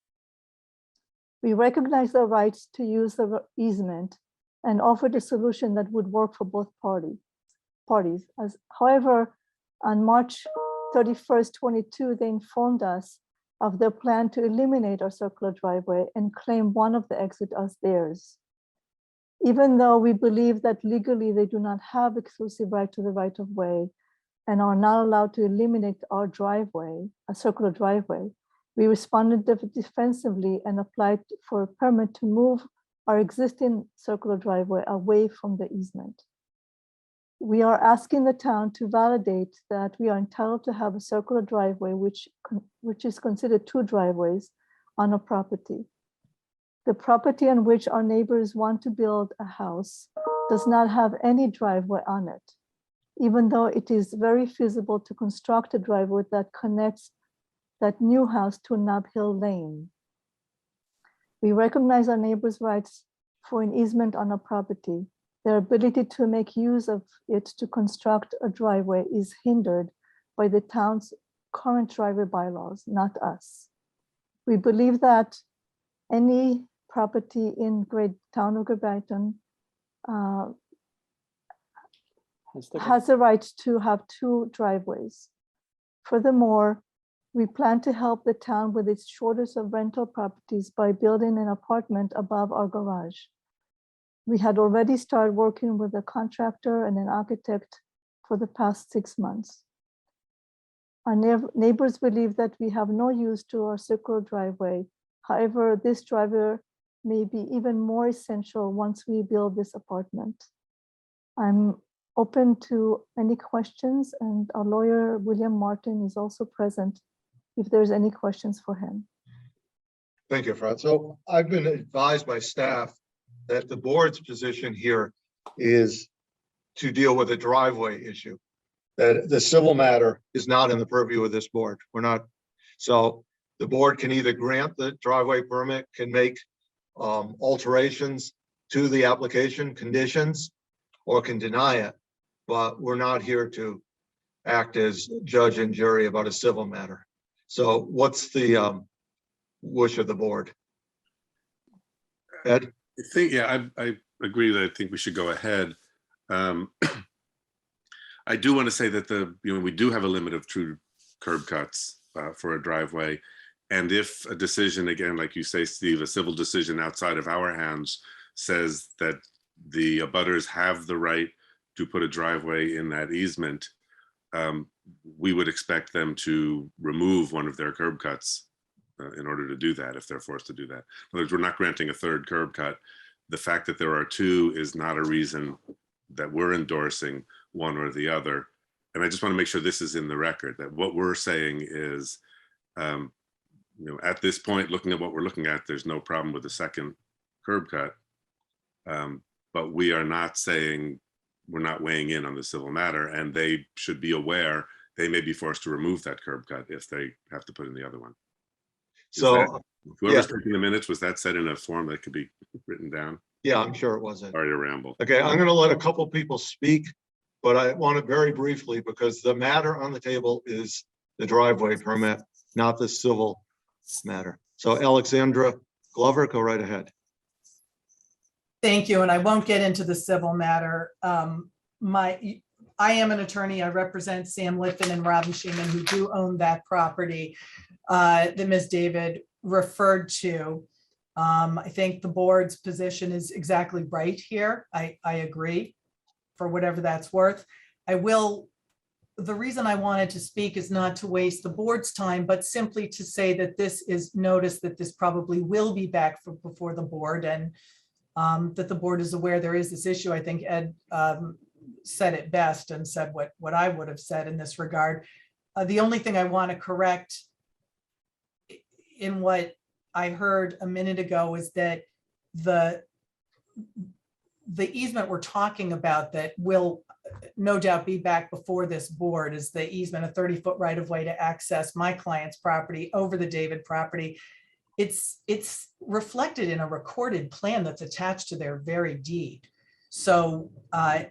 We recognize their rights to use the easement and offered a solution that would work for both parties. However, on March 31st, 22, they informed us of their plan to eliminate our circular driveway and claim one of the exits as theirs. Even though we believe that legally they do not have exclusive right to the right-of-way and are not allowed to eliminate our driveway, a circular driveway, we responded defensively and applied for a permit to move our existing circular driveway away from the easement. We are asking the town to validate that we are entitled to have a circular driveway, which is considered two driveways on a property. The property on which our neighbors want to build a house does not have any driveway on it, even though it is very feasible to construct a driveway that connects that new house to Nob Hill Lane. We recognize our neighbors' rights for an easement on a property. Their ability to make use of it to construct a driveway is hindered by the town's current driveway bylaws, not us. We believe that any property in town of Great Barrington has the right to have two driveways. Furthermore, We plan to help the town with its shortage of rental properties by building an apartment above our garage. We had already started working with a contractor and an architect for the past 6 months. Our neighbors believe that we have no use to our circular driveway. However, this driveway may be even more essential once we build this apartment. I'm open to any questions, and our lawyer, William Martin, is also present if there's any questions for him. Thank you, Fred. So I've been advised by staff that the board's position here is to deal with a driveway issue. That the civil matter is not in the purview of this board. We're not. So the board can either grant the driveway permit, can make alterations to the application conditions, or can deny it. But we're not here to act as judge and jury about a civil matter. So what's the wish of the board? Ed? I think, yeah, I agree that I think we should go ahead. I do want to say that we do have a limit of true curb cuts for a driveway. And if a decision, again, like you say, Steve, a civil decision outside of our hands says that the abutters have the right to put a driveway in that easement, we would expect them to remove one of their curb cuts in order to do that, if they're forced to do that. In other words, we're not granting a third curb cut. The fact that there are two is not a reason that we're endorsing one or the other. And I just want to make sure this is in the record, that what we're saying is, at this point, looking at what we're looking at, there's no problem with the second curb cut. But we are not saying, we're not weighing in on the civil matter, and they should be aware they may be forced to remove that curb cut if they have to put in the other one. So whoever's taking the minutes, was that said in a form that could be written down? yeah, I'm sure it wasn't. Sorry to ramble. Okay, I'm going to let a couple people speak, but I want to very briefly, because the matter on the table is the driveway permit, not the civil matter. So Alexandra Glover, go right ahead. Thank you, and I won't get into the civil matter. I am an attorney. I represent Sam Litvin and Robin Sheeman, who do own that property that Ms. David referred to. I think the board's position is exactly right here. I agree, for whatever that's worth. The reason I wanted to speak is not to waste the board's time, but simply to say that this is notice that this probably will be back before the board, and that the board is aware there is this issue. I think Ed said it best and said what I would have said in this regard. The only thing I want to correct in what I heard a minute ago is that the easement we're talking about that will no doubt be back before this board is the easement, a 30-foot right of way to access my client's property over the David property. It's reflected in a recorded plan that's attached to their very deed. So I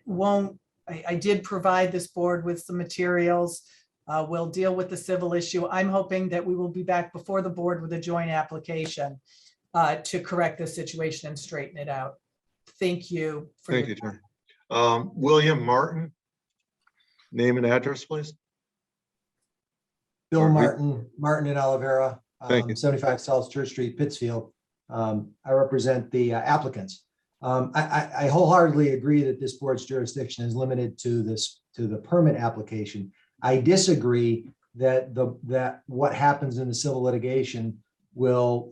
did provide this board with some materials. We'll deal with the civil issue. I'm hoping that we will be back before the board with a joint application to correct this situation and straighten it out. Thank you. Thank you, Attorney. William Martin, name and address, please. Bill Martin and Olivera, Thank you. 75 South Church Street, Pittsfield. I represent the applicants. I wholeheartedly agree that this board's jurisdiction is limited to the permit application. I disagree that what happens in the civil litigation will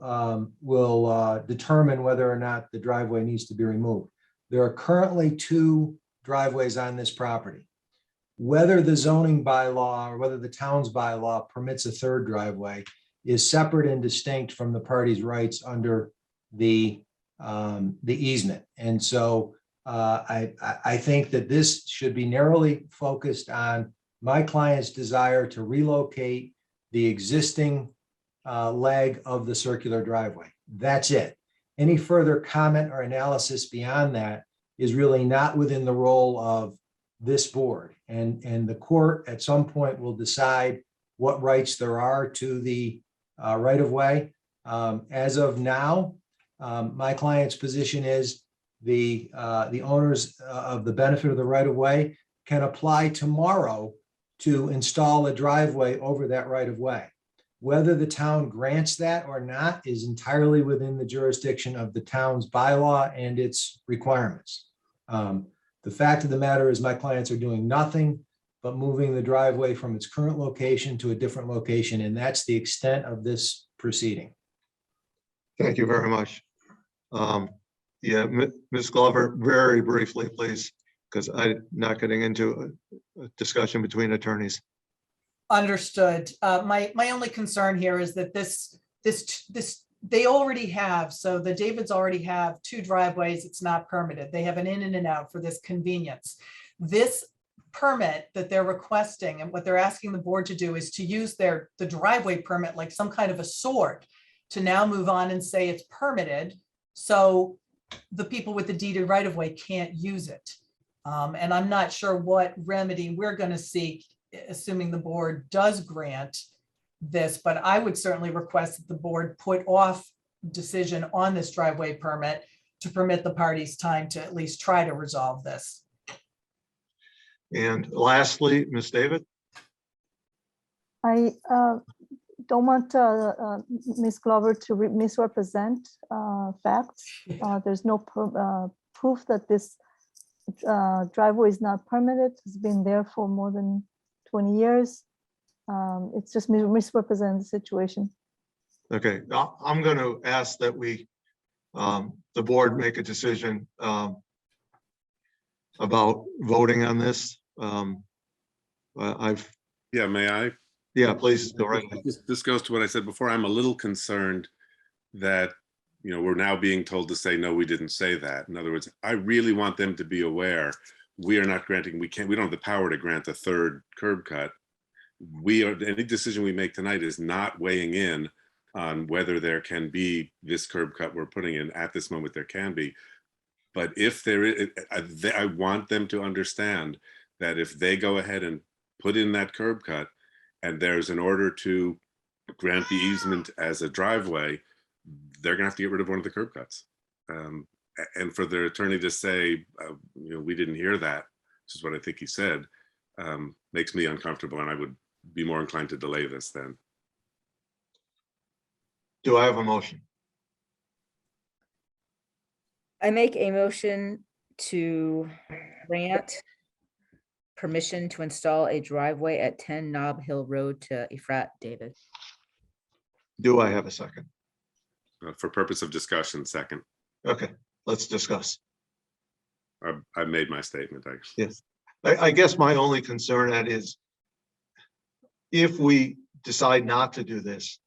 determine whether or not the driveway needs to be removed. There are currently 2 driveways on this property. Whether the zoning bylaw or whether the town's bylaw permits a 3rd driveway is separate and distinct from the party's rights under the easement. And so I think that this should be narrowly focused on my client's desire to relocate the existing leg of the circular driveway. That's it. Any further comment or analysis beyond that is really not within the role of this board. And the court at some point will decide what rights there are to the right of way. As of now, my client's position is the owners of the benefit of the right of way can apply tomorrow to install a driveway over that right of way. Whether the town grants that or not is entirely within the jurisdiction of the town's bylaw and its requirements. The fact of the matter is my clients are doing nothing but moving the driveway from its current location to a different location, and that's the extent of this proceeding. Thank you very much. Yeah, Ms. Glover, very briefly, please, because I'm not getting into a discussion between attorneys. Understood. My only concern here is that they already have, so the Davids already have 2 driveways. It's not permitted. They have an in and an out for this convenience. This permit that they're requesting and what they're asking the board to do is to use the driveway permit like some kind of a sword to now move on and say it's permitted. So the people with the deeded right of way can't use it. And I'm not sure what remedy we're going to seek, assuming the board does grant this, but I would certainly request that the board put off decision on this driveway permit to permit the parties time to at least try to resolve this. And lastly, Ms. David? I don't want Ms. Glover to misrepresent facts. There's no proof that this driveway is not permitted. It's been there for more than 20 years. It's just misrepresent the situation. Okay, I'm going to ask that we, the board make a decision about voting on this. Yeah, may I? Yeah, please go right ahead. This goes to what I said before. I'm a little concerned that, we're now being told to say, no, we didn't say that. In other words, I really want them to be aware we are not granting, we don't have the power to grant a 3rd curb cut. Any decision we make tonight is not weighing in on whether there can be this curb cut we're putting in. At this moment, there can be. But if there is, I want them to understand that if they go ahead and put in that curb cut and there's an order to grant the easement as a driveway, they're gonna have to get rid of one of the curb cuts. And for their attorney to say, we didn't hear that, which is what I think he said, makes me uncomfortable, and I would be more inclined to delay this then. Do I have a motion? I make a motion to grant permission to install a driveway at 10 Nob Hill Road to Efrat David. Do I have a second? For purpose of discussion, second. Okay, let's discuss. I've made my statement, actually. Yes. I guess my only concern that is, if we decide not to do this,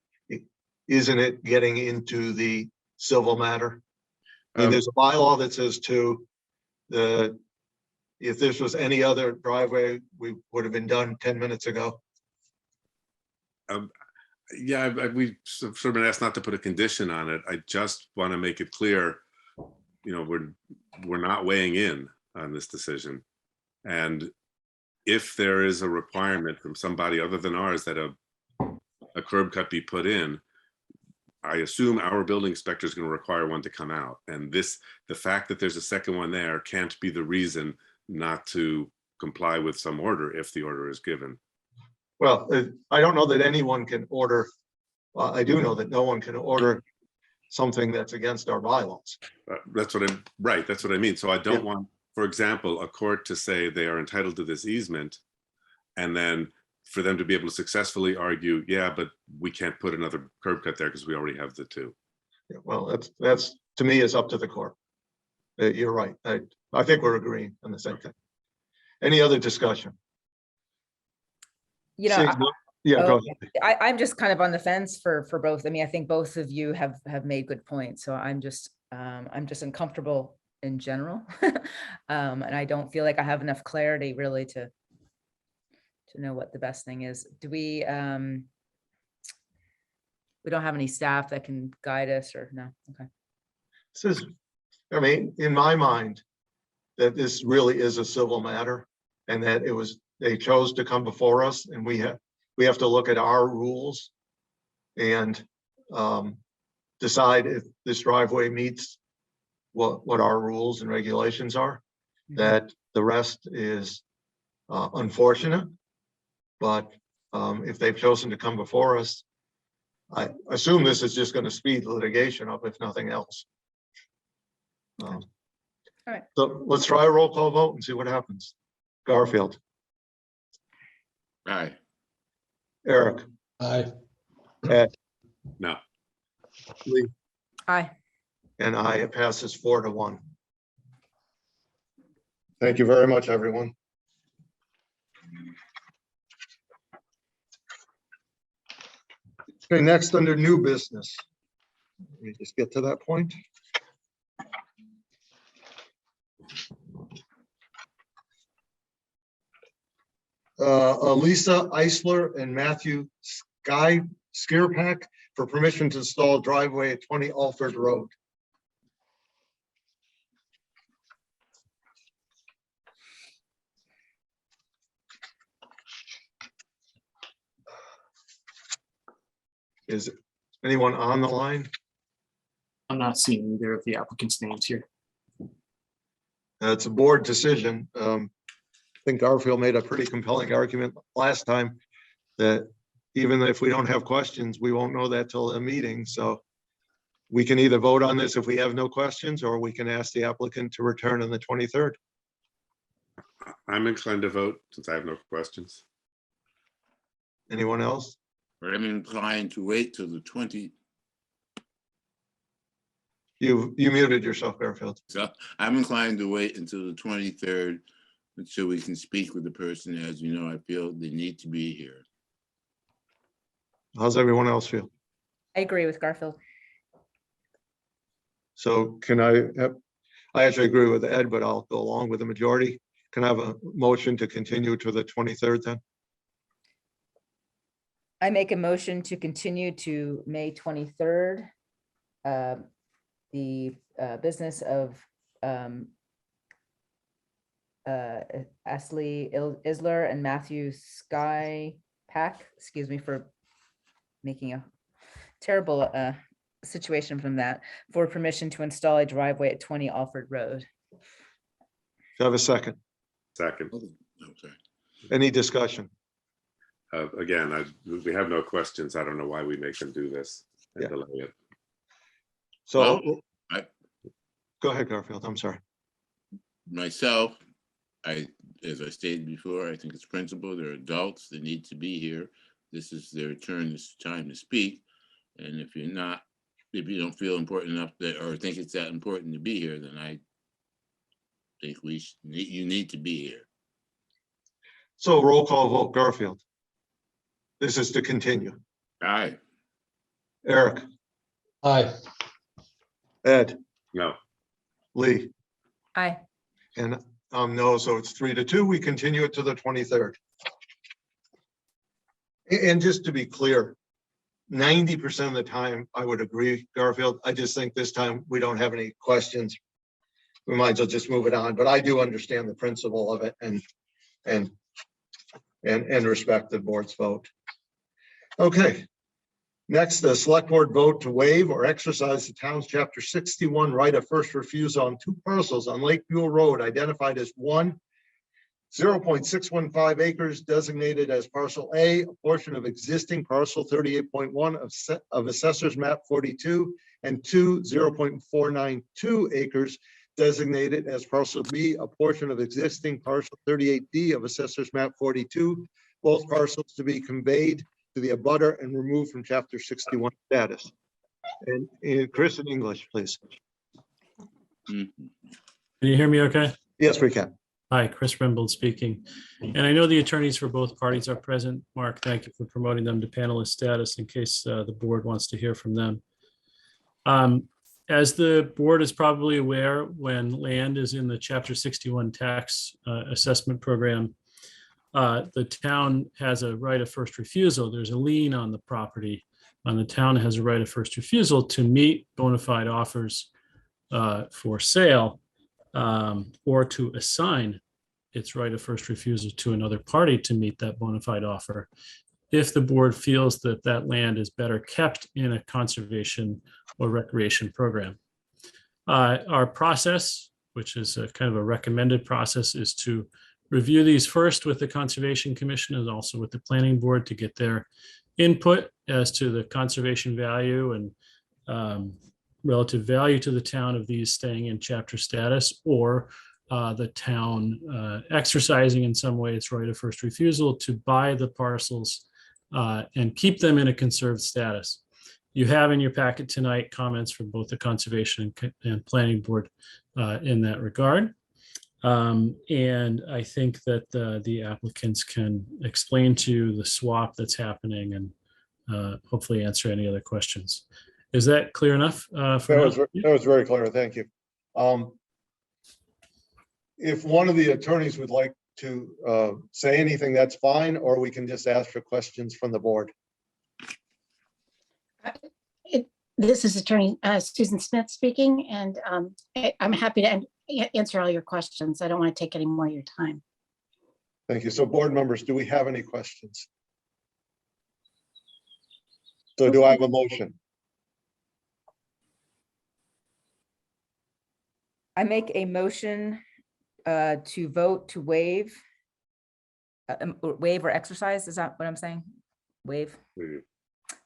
isn't it getting into the civil matter? I mean, there's a bylaw that says if this was any other driveway, we would have been done 10 minutes ago. Yeah, we sort of been asked not to put a condition on it. I just want to make it clear, we're not weighing in on this decision. And if there is a requirement from somebody other than ours that a curb cut be put in, I assume our building inspector is going to require one to come out. And the fact that there's a second one there can't be the reason not to comply with some order if the order is given. Well, I don't know that anyone can order. Well, I do know that no one can order something that's against our bylaws. That's what I mean. So I don't want, for example, a court to say they are entitled to this easement, and then for them to be able to successfully argue, yeah, but we can't put another curb cut there because we already have the 2. Yeah, well, that's to me is up to the court. You're right. I think we're agreeing on the same thing. Any other discussion? Yeah, go ahead. I'm just kind of on the fence for both. I mean, I think both of you have made good points. So I'm just uncomfortable in general. And I don't feel like I have enough clarity really to know what the best thing is. Do we don't have any staff that can guide us, or no? Okay. This is, I mean, in my mind, that this really is a civil matter, and that they chose to come before us, and we have to look at our rules and decide if this driveway meets what our rules and regulations are. That the rest is unfortunate, but if they've chosen to come before us, I assume this is just going to speed litigation up, if nothing else. All right. So let's try a roll call vote and see what happens. Garfield, Aye. Eric, Aye. Ed, No. Lee, Aye. and I. It passes 4-1. Thank you very much, everyone. Okay, next under new business. Let me just get to that point. Lisa Eisler and Matthew Skierpack for permission to install driveway at 20 Alford Road. Is anyone on the line? I'm not seeing either of the applicants' names here. It's a board decision. I think Garfield made a pretty compelling argument last time that even if we don't have questions, we won't know that till a meeting. So we can either vote on this if we have no questions, or we can ask the applicant to return on the 23rd. I'm inclined to vote since I have no questions. Anyone else? But I'm inclined to wait till the 20. You muted yourself, Garfield. So I'm inclined to wait until the 23rd until we can speak with the person. As you know, I feel they need to be here. How's everyone else feel? I agree with Garfield. So can I actually agree with Ed, but I'll go along with the majority. Can I have a motion to continue to the 23rd then? I make a motion to continue to May 23rd. The business of Ashley Isler and Matthew Skierpack, excuse me for making a terrible situation from that, for permission to install a driveway at 20 Alford Road. Do I have a second? Second. Okay. Any discussion? Again, we have no questions. I don't know why we make them do this and Yeah. delay it. So Well, go ahead, Garfield. I'm sorry. Myself, as I stated before, I think it's principle. They're adults. They need to be here. This is their turn. This time to speak. And if you don't feel important enough or think it's that important to be here, then I think you need to be here. So roll call vote, Garfield. This is to continue. Aye. Eric, Aye. Ed, No. Lee, Aye. and no, so it's 3-2. We continue it to the 23rd. And just to be clear, 90% of the time I would agree, Garfield. I just think this time we don't have any questions. We might as well just move it on, but I do understand the principle of it and respect the board's vote. Okay. Next, the select board vote to waive or exercise the town's chapter 61 right of first refusal on 2 parcels on Lake Buell Road identified as 0.615 acres designated as parcel A, a portion of existing parcel 38.1 of assessors map 42, and 0.492 acres designated as parcel B, a portion of existing parcel 38D of assessors map 42, both parcels to be conveyed to the abutter and removed from chapter 61 status. And Chris, in English, please. Can you hear me okay? Yes, we can. Hi, Chris Rimbold speaking. And I know the attorneys for both parties are present. Mark, thank you for promoting them to panelist status in case the board wants to hear from them. As the board is probably aware, when land is in the chapter 61 tax assessment program, the town has a right of first refusal. There's a lien on the property, and the town has a right of first refusal to meet bona fide offers for sale, or to assign its right of first refusal to another party to meet that bona fide offer, if the board feels that that land is better kept in a conservation or recreation program. Our process, which is a kind of a recommended process, is to review these first with the Conservation Commission and also with the Planning Board to get their input as to the conservation value and relative value to the town of these staying in chapter status, or the town exercising in some way its right of first refusal to buy the parcels and keep them in a conserved status. You have in your packet tonight comments from both the Conservation and Planning Board in that regard. And I think that the applicants can explain to you the swap that's happening and hopefully answer any other questions. Is that clear enough? That was very clear. Thank you. If one of the attorneys would like to say anything, that's fine, or we can just ask for questions from the board. This is Attorney Susan Smith speaking, and I'm happy to answer all your questions. I don't want to take any more of your time. Thank you. So board members, do we have any questions? So do I have a motion? I make a motion to vote to waive or exercise. Is that what I'm saying? Waive.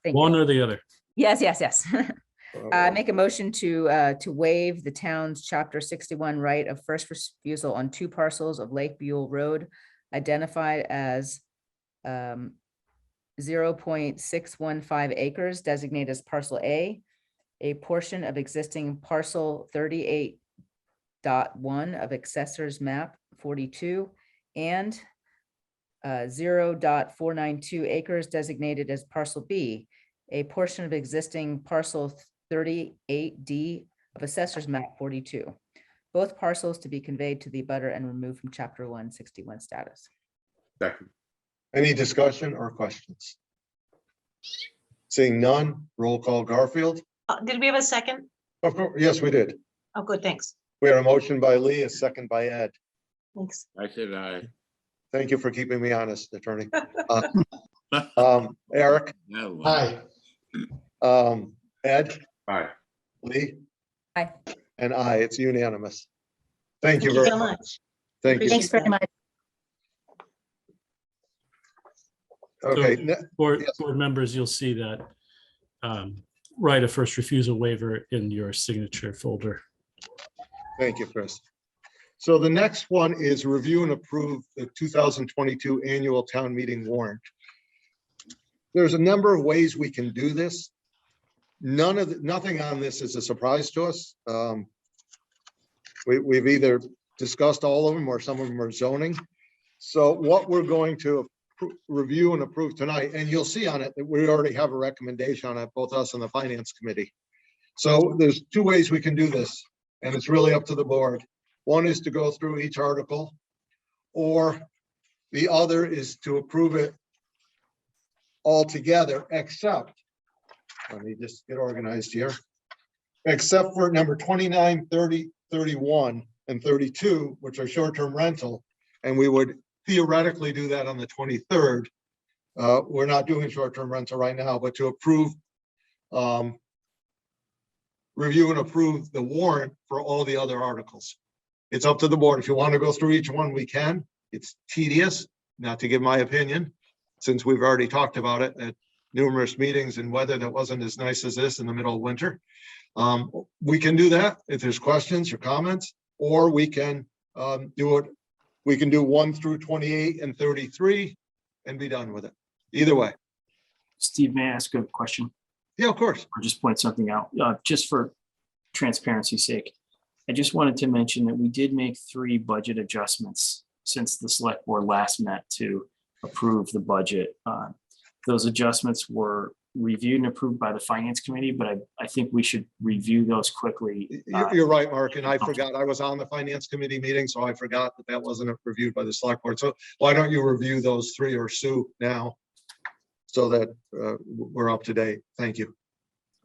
Thank One you. or the other. Yes. Make a motion to waive the town's chapter 61 right of first refusal on 2 parcels of Lake Buell Road identified as 0.615 acres designated as parcel A portion of existing parcel 38.1 of assessors map 42, and 0.492 acres designated as parcel B, a portion of existing parcel 38D of assessors map 42. Both parcels to be conveyed to the abutter and removed from chapter 161 status. Second. Any discussion or questions? Seeing none, roll call. Garfield. Did we have a second? Of course, yes, we did. Oh, good, thanks. We had a motion by Lee, a second by Ed. Thanks. I said aye. Thank you for keeping me honest, attorney. Eric. Aye. Ed. Aye. Lee. Aye. And I. It's unanimous. Thank you Thank you very so much. much. Thank you. Thanks very much. Okay. Board members, you'll see that right of first refusal waiver in your signature folder. Thank you, Chris. So the next one is review and approve the 2022 annual town meeting warrant. There's a number of ways we can do this. Nothing on this is a surprise to us. We've either discussed all of them or some of them are zoning. So what we're going to review and approve tonight, and you'll see on it that we already have a recommendation on it, both us and the finance committee. So there's 2 ways we can do this, and it's really up to the board. One is to go through each article, or the other is to approve it all together, except, let me just get organized here, except for number 29, 30, 31, and 32, which are short-term rental, and we would theoretically do that on the 23rd. We're not doing short-term rental right now, but to approve, review and approve the warrant for all the other articles. It's up to the board. If you want to go through each one, we can. It's tedious, not to give my opinion, since we've already talked about it at numerous meetings in weather that wasn't as nice as this in the middle of winter. We can do that if there's questions or comments, or we can do it. We can do 1 through 28 and 33 and be done with it. Either way. Steve, may I ask a question? Yeah, of course. Or just point something out, just for transparency's sake. I just wanted to mention that we did make 3 budget adjustments since the select board last met to approve the budget. Those adjustments were reviewed and approved by the finance committee, but I think we should review those quickly. You're right, Mark, and I forgot. I was on the finance committee meeting, so I forgot that that wasn't reviewed by the select board. So why don't you review those 3, or Sue, now, so that we're up to date. Thank you.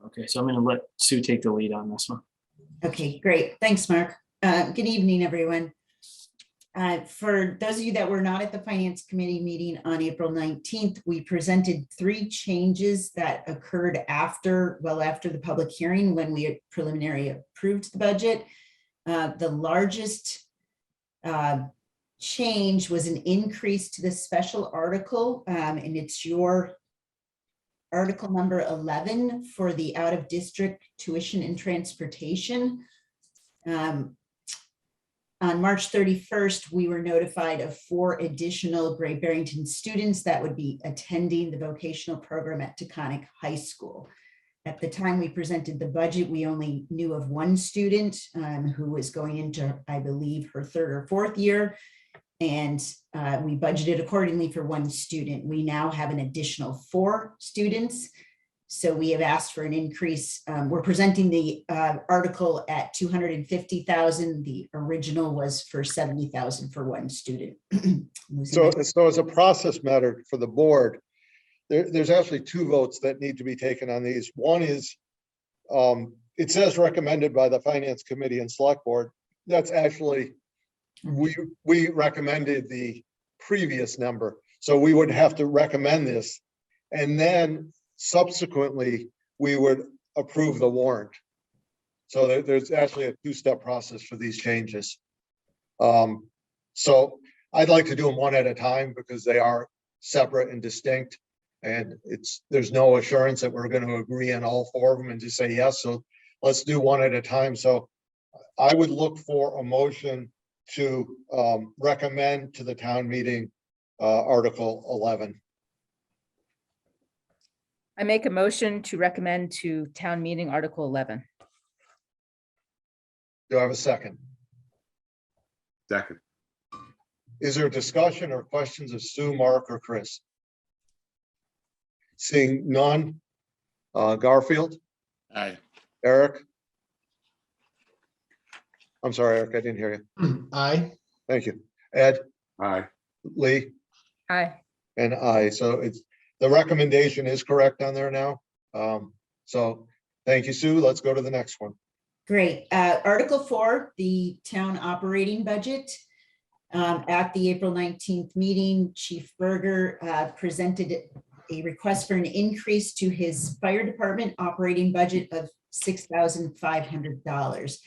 Okay, so I'm going to let Sue take the lead on this one. Okay, great. Thanks, Mark. Good evening, everyone. For those of you that were not at the Finance Committee meeting on April 19th, we presented 3 changes that occurred well after the public hearing when we preliminary approved the budget. The largest change was an increase to the special article, and it's your Article number 11 for the out-of-district tuition and transportation. On March 31st, we were notified of 4 additional Great Barrington students that would be attending the vocational program at Taconic High School. At the time we presented the budget, we only knew of 1 student who was going into, I believe, her 3rd or 4th year. And we budgeted accordingly for 1 student. We now have an additional 4 students. So we have asked for an increase. We're presenting the article at 250,000. The original was for 70,000 for 1 student. So as a process matter for the board, there's actually 2 votes that need to be taken on these. One is, it says recommended by the Finance Committee and Select Board. That's actually, we recommended the previous number. So we would have to recommend this. And then subsequently, we would approve the warrant. So there's actually a 2-step process for these changes. So I'd like to do them one at a time because they are separate and distinct. And there's no assurance that we're going to agree on all 4 of them and just say yes. So let's do one at a time. So I would look for a motion to recommend to the town meeting Article 11. I make a motion to recommend to town meeting Article 11. Do I have a second? Second. Is there discussion or questions of Sue, Mark, or Chris? Seeing none. Garfield? Aye. Eric? I'm sorry, Eric, I didn't hear you. Aye. Thank you. Ed? Aye. Lee? Aye. And aye. So the recommendation is correct on there now. So thank you, Sue. Let's go to the next one. Great. Article 4, the town operating budget. At the April 19th meeting, Chief Berger presented a request for an increase to his fire department operating budget of $6,500.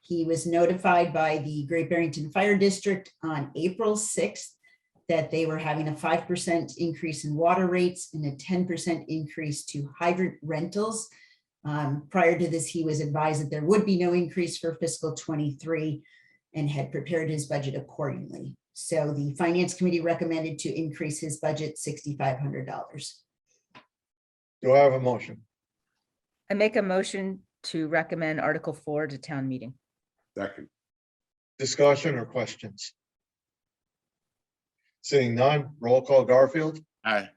He was notified by the Great Barrington Fire District on April 6th that they were having a 5% increase in water rates and a 10% increase to hydrant rentals. Prior to this, he was advised that there would be no increase for fiscal 23 and had prepared his budget accordingly. So the Finance Committee recommended to increase his budget $6,500. Do I have a motion? I make a motion to recommend Article 4 to town meeting. Second. Discussion or questions? Seeing none, roll call. Garfield? Aye.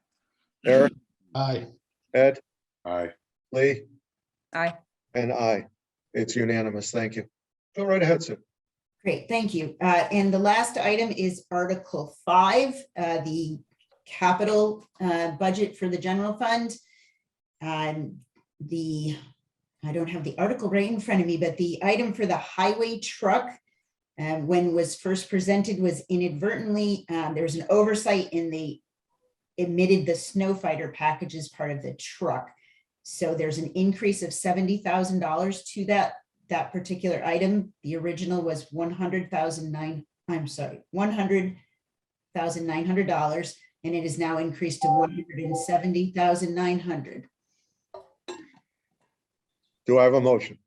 Eric? Aye. Ed? Aye. Lee? Aye. And aye. It's unanimous. Thank you. Go right ahead, Sue. Great, thank you. And the last item is Article 5, the capital budget for the general fund. I don't have the article right in front of me, but the item for the highway truck when was first presented was inadvertently, there was an oversight and they admitted the snow fighter package as part of the truck. So there's an increase of $70,000 to that particular item. The original was $100,900, and it is now increased to $170,900. Do I have a motion?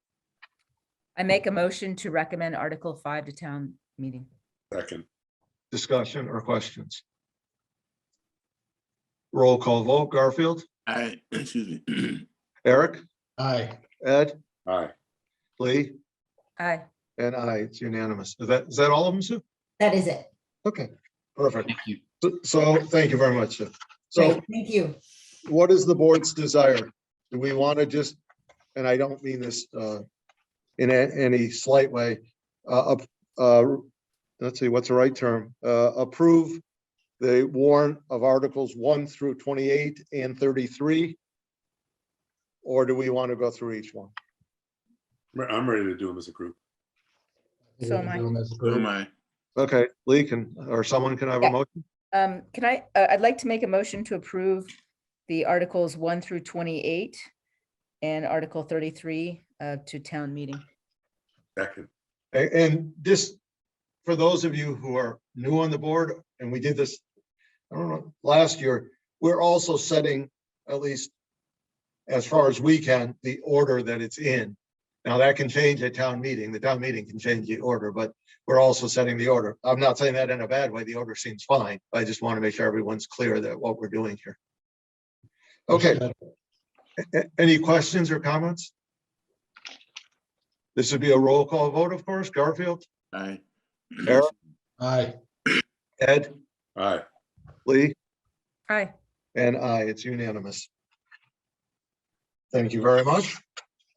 I make a motion to recommend Article 5 to town meeting. Second. Discussion or questions? Roll call vote. Garfield? Aye. Excuse me. Eric? Aye. Ed? Aye. Lee? Aye. And aye. It's unanimous. Is that all of them, Sue? That is it. Okay, perfect. Thank you. So thank you very much, Sue. So Great, thank you. what is the board's desire? Do we want to just, and I don't mean this in any slight way, let's see, what's the right term? Approve the warrant of Articles 1 through 28 and 33? Or do we want to go through each one? I'm ready to do them as a group. So am I. So am I. Okay, Lee or someone can have a motion? Can I, I'd like to make a motion to approve the Articles 1 through 28 and Article 33 to town meeting. Second. And this, for those of you who are new on the board, and we did this, I don't know, last year, we're also setting at least as far as we can, the order that it's in. Now, that can change at town meeting. The town meeting can change the order, but we're also setting the order. I'm not saying that in a bad way. The order seems fine. I just want to make sure everyone's clear that what we're doing here. Okay. Any questions or comments? This would be a roll call vote, of course. Garfield? Aye. Eric? Aye. Ed? Aye. Lee? Aye. And aye, it's unanimous. Thank you very much.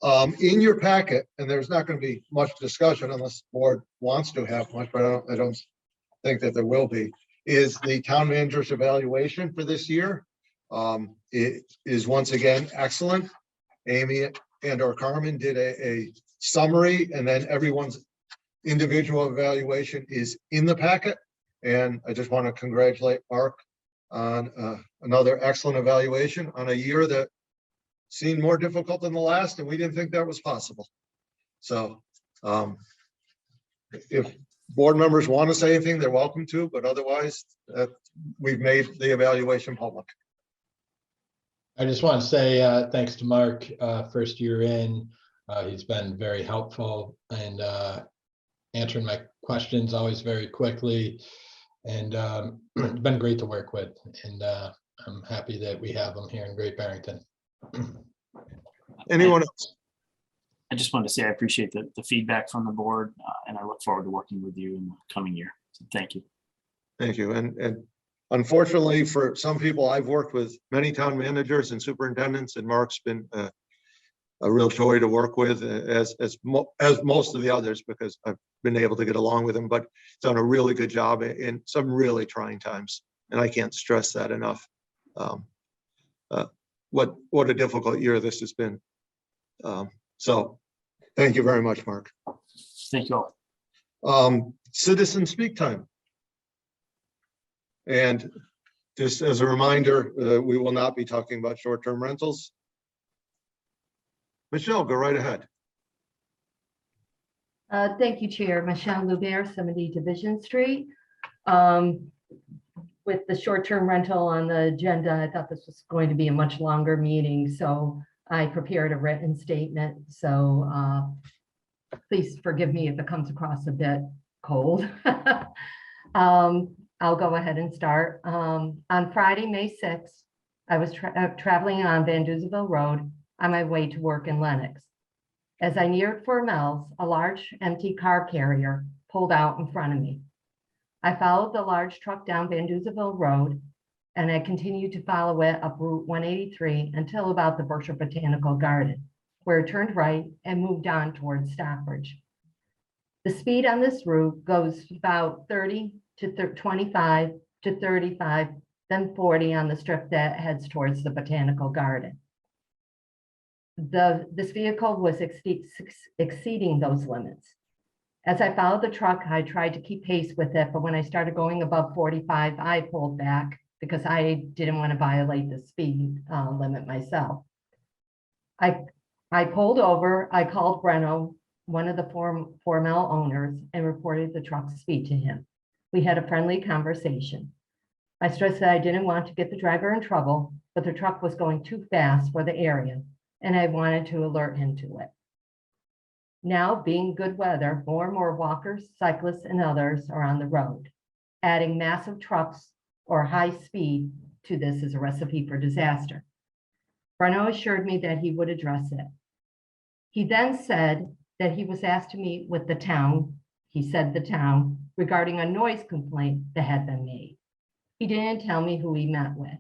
In your packet, and there's not going to be much discussion unless the board wants to have much, but I don't think that there will be, is the town manager's evaluation for this year. It is once again excellent. Amy and or Carmen did a summary, and then everyone's individual evaluation is in the packet. And I just want to congratulate Mark on another excellent evaluation on a year that seemed more difficult than the last, and we didn't think that was possible. So if board members want to say anything, they're welcome to, but otherwise we've made the evaluation public. I just want to say thanks to Mark, first year in. He's been very helpful and answering my questions always very quickly. And it's been great to work with. And I'm happy that we have him here in Great Barrington. Anyone else? I just wanted to say I appreciate the feedback from the board, and I look forward to working with you in the coming year. So thank you. Thank you. And unfortunately, for some people, I've worked with many town managers and superintendents, and Mark's been a real joy to work with, as most of the others, because I've been able to get along with him. But he's done a really good job in some really trying times, and I can't stress that enough. What a difficult year this has been. So thank you very much, Mark. Thank you all. Citizen speak time. And just as a reminder, we will not be talking about short-term rentals. Michelle, go right ahead. Thank you, Chair. Michelle Lubert, 70 Division Street. With the short-term rental on the agenda, I thought this was going to be a much longer meeting, so I prepared a written statement. So please forgive me if it comes across a bit cold. I'll go ahead and start. On Friday, May 6th, I was traveling on Van Duzenville Road on my way to work in Lenox. As I neared Fort Mills, a large empty car carrier pulled out in front of me. I followed the large truck down Van Duzenville Road, and I continued to follow it up Route 183 until about the Berkshire Botanical Garden, where it turned right and moved on towards Stockbridge. The speed on this route goes about 30 to 25 to 35, then 40 on the strip that heads towards the Botanical Garden. This vehicle was exceeding those limits. As I followed the truck, I tried to keep pace with it, but when I started going above 45, I pulled back because I didn't want to violate the speed limit myself. I pulled over, I called Breno, one of the Fort Mill owners, and reported the truck's speed to him. We had a friendly conversation. I stressed that I didn't want to get the driver in trouble, but the truck was going too fast for the area, and I wanted to alert him to it. Now, being good weather, more and more walkers, cyclists, and others are on the road. Adding massive trucks or high speed to this is a recipe for disaster. Breno assured me that he would address it. He then said that he was asked to meet with the town, regarding a noise complaint that had been made. He didn't tell me who he met with,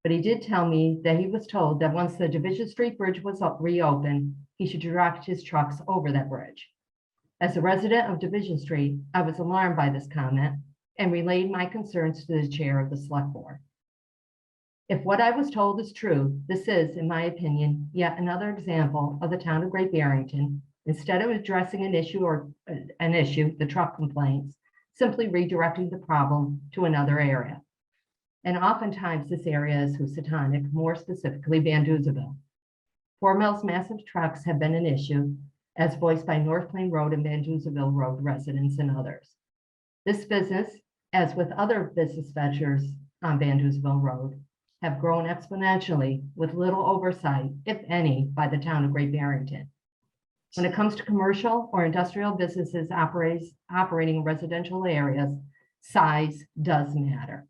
but he did tell me that he was told that once the Division Street Bridge was reopened, he should direct his trucks over that bridge. As a resident of Division Street, I was alarmed by this comment and relayed my concerns to the chair of the Select Board. If what I was told is true, this is, in my opinion, yet another example of the town of Great Barrington, instead of addressing an issue, the truck complaints, simply redirecting the problem to another area. And oftentimes this area is Housatonic, more specifically Van Duzenville. Fort Mill's massive trucks have been an issue, as voiced by North Plain Road and Van Duzenville Road residents and others. This business, as with other business ventures on Van Duzenville Road, have grown exponentially with little oversight, if any, by the town of Great Barrington. When it comes to commercial or industrial businesses operating in residential areas, size does matter.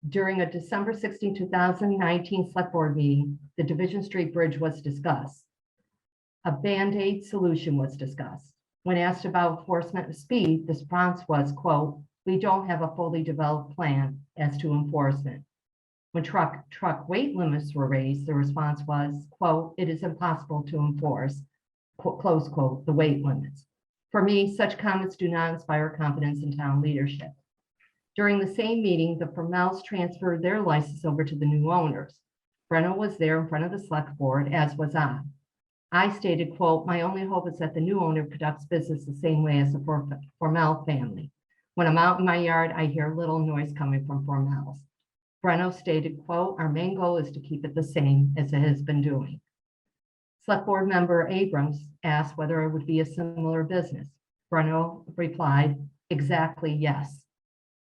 During a December 16, 2019 Select Board meeting, the Division Street Bridge was discussed. A Band-Aid solution was discussed. When asked about enforcement of speed, the response was, quote, "We don't have a fully developed plan as to enforcement." When truck weight limits were raised, the response was, quote, "It is impossible to enforce," close quote, "the weight limits." For me, such comments do not inspire confidence in town leadership. During the same meeting, the Formels transferred their license over to the new owners. Brenna was there in front of the Select Board, as was I. I stated, quote, "My only hope is that the new owner conducts business the same way as the Formel family. When I'm out in my yard, I hear little noise coming from Formels." Brenna stated, quote, "Our main goal is to keep it the same as it has been doing." Select Board member Abrams asked whether it would be a similar business. Brenna replied, "Exactly, yes."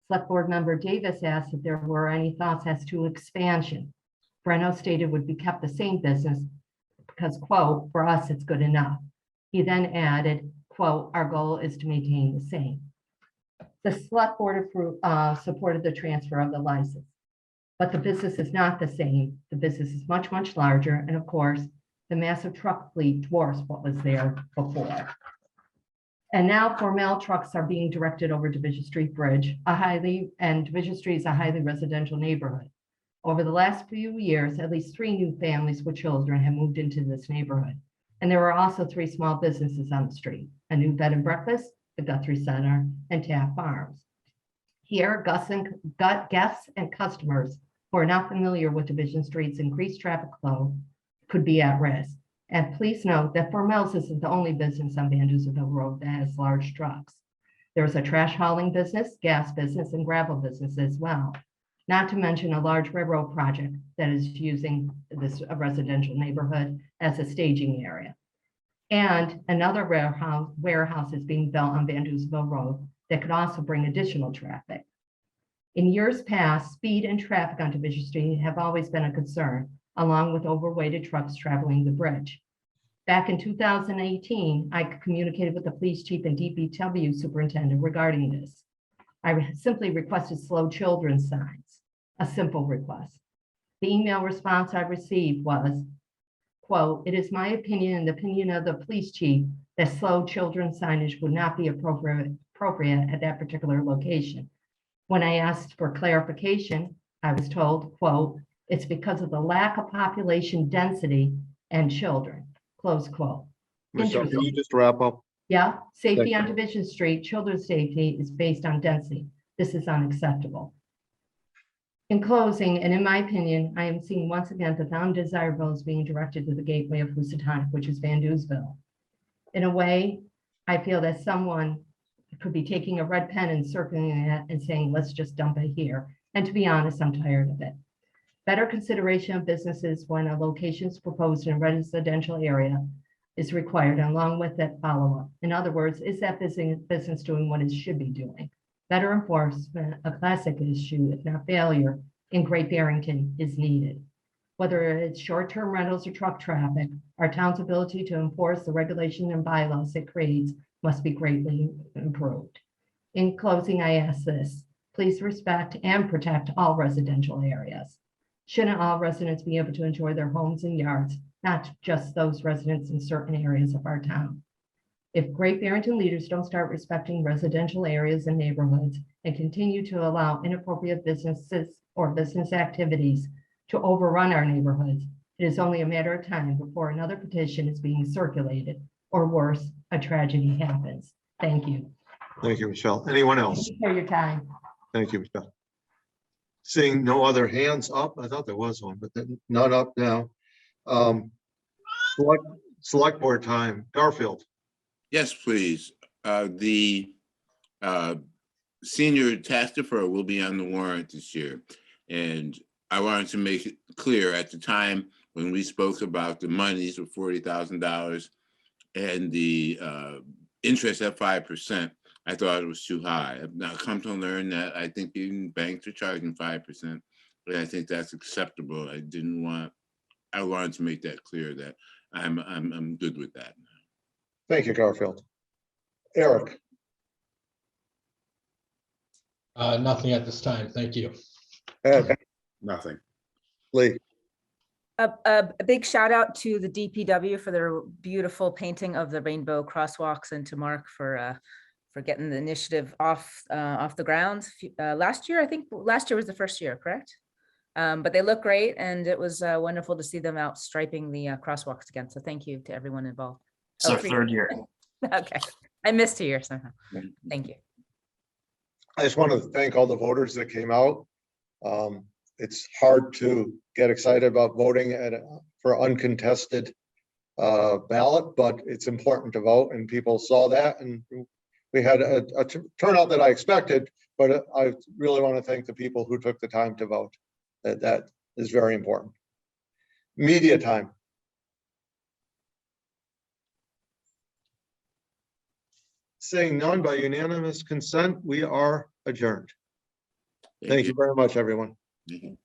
Select Board member Davis asked if there were any thoughts as to expansion. Brenna stated would be kept the same business because, quote, "For us, it's good enough." He then added, quote, "Our goal is to maintain the same." The Select Board supported the transfer of the license, but the business is not the same. The business is much, much larger. And of course, the massive truck fleet dwarfs what was there before. And now Formel trucks are being directed over Division Street Bridge, and Division Street is a highly residential neighborhood. Over the last few years, at least 3 new families with children have moved into this neighborhood. And there are also 3 small businesses on the street: a new bed and breakfast, the Guthrie Center, and Taft Farms. Here, guests and customers who are not familiar with Division Street's increased traffic flow could be at risk. And please note that Formel's isn't the only business on Van Duzenville Road that has large trucks. There's a trash hauling business, gas business, and gravel business as well. Not to mention a large railroad project that is using this residential neighborhood as a staging area. And another warehouse is being built on Van Duzenville Road that could also bring additional traffic. In years past, speed and traffic on Division Street have always been a concern, along with overweighted trucks traveling the bridge. Back in 2018, I communicated with the police chief and DPW superintendent regarding this. I simply requested slow children signs, a simple request. The email response I received was, quote, "It is my opinion and the opinion of the police chief that slow children signage would not be appropriate at that particular location." When I asked for clarification, I was told, quote, "It's because of the lack of population density and children," close quote. Michelle, can you just wrap up? Yeah, safety Thank on Division Street, children's safety is based on density. This is unacceptable. In closing, and in my opinion, I am seeing once again that the undesirable is being directed to the gateway of Housatonic, which is Van Duzenville. In a way, I feel that someone could be taking a red pen and circling it and saying, let's just dump it here. And to be honest, I'm tired of it. Better consideration of businesses when a location is proposed in a residential area is required, along with that follow-up. In other words, is that business doing what it should be doing? Better enforcement, a classic issue, if not failure, in Great Barrington is needed. Whether it's short-term rentals or truck traffic, our town's ability to enforce the regulation and bylaws it creates must be greatly improved. In closing, I ask this: please respect and protect all residential areas. Shouldn't all residents be able to enjoy their homes and yards, not just those residents in certain areas of our town? If Great Barrington leaders don't start respecting residential areas and neighborhoods and continue to allow inappropriate businesses or business activities to overrun our neighborhoods, it is only a matter of time before another petition is being circulated, or worse, a tragedy happens. Thank you. Thank you, Michelle. Anyone else? Thank you for your time. Thank you, Michelle. Seeing no other hands up, I thought there was one, but then none up now. Select board time. Garfield. Yes, please. The senior tax deferral will be on the warrant this year. And I wanted to make it clear at the time when we spoke about the monies of $40,000 and the interest at 5%, I thought it was too high. I've now come to learn that I think even banks are charging 5%. And I think that's acceptable. I wanted to make that clear that I'm good with that. Thank you, Garfield. Eric, Nothing at this time. Thank you. Ed, Nothing. Lee, A big shout out to the DPW for their beautiful painting of the rainbow crosswalks, and to Mark for getting the initiative off the ground. Last year, I think last year was the first year, correct? But they look great, and it was wonderful to see them out striping the crosswalks again. So thank you to everyone involved. It's our third year. Okay, I missed 2 years somehow. Thank you. I just want to thank all the voters that came out. It's hard to get excited about voting for uncontested ballot, but it's important to vote, and people saw that, and we had a turnout that I expected, but I really want to thank the people who took the time to vote. That is very important. Media time. Seeing none, by unanimous consent, we are adjourned. Thank you very much, everyone. Mhm.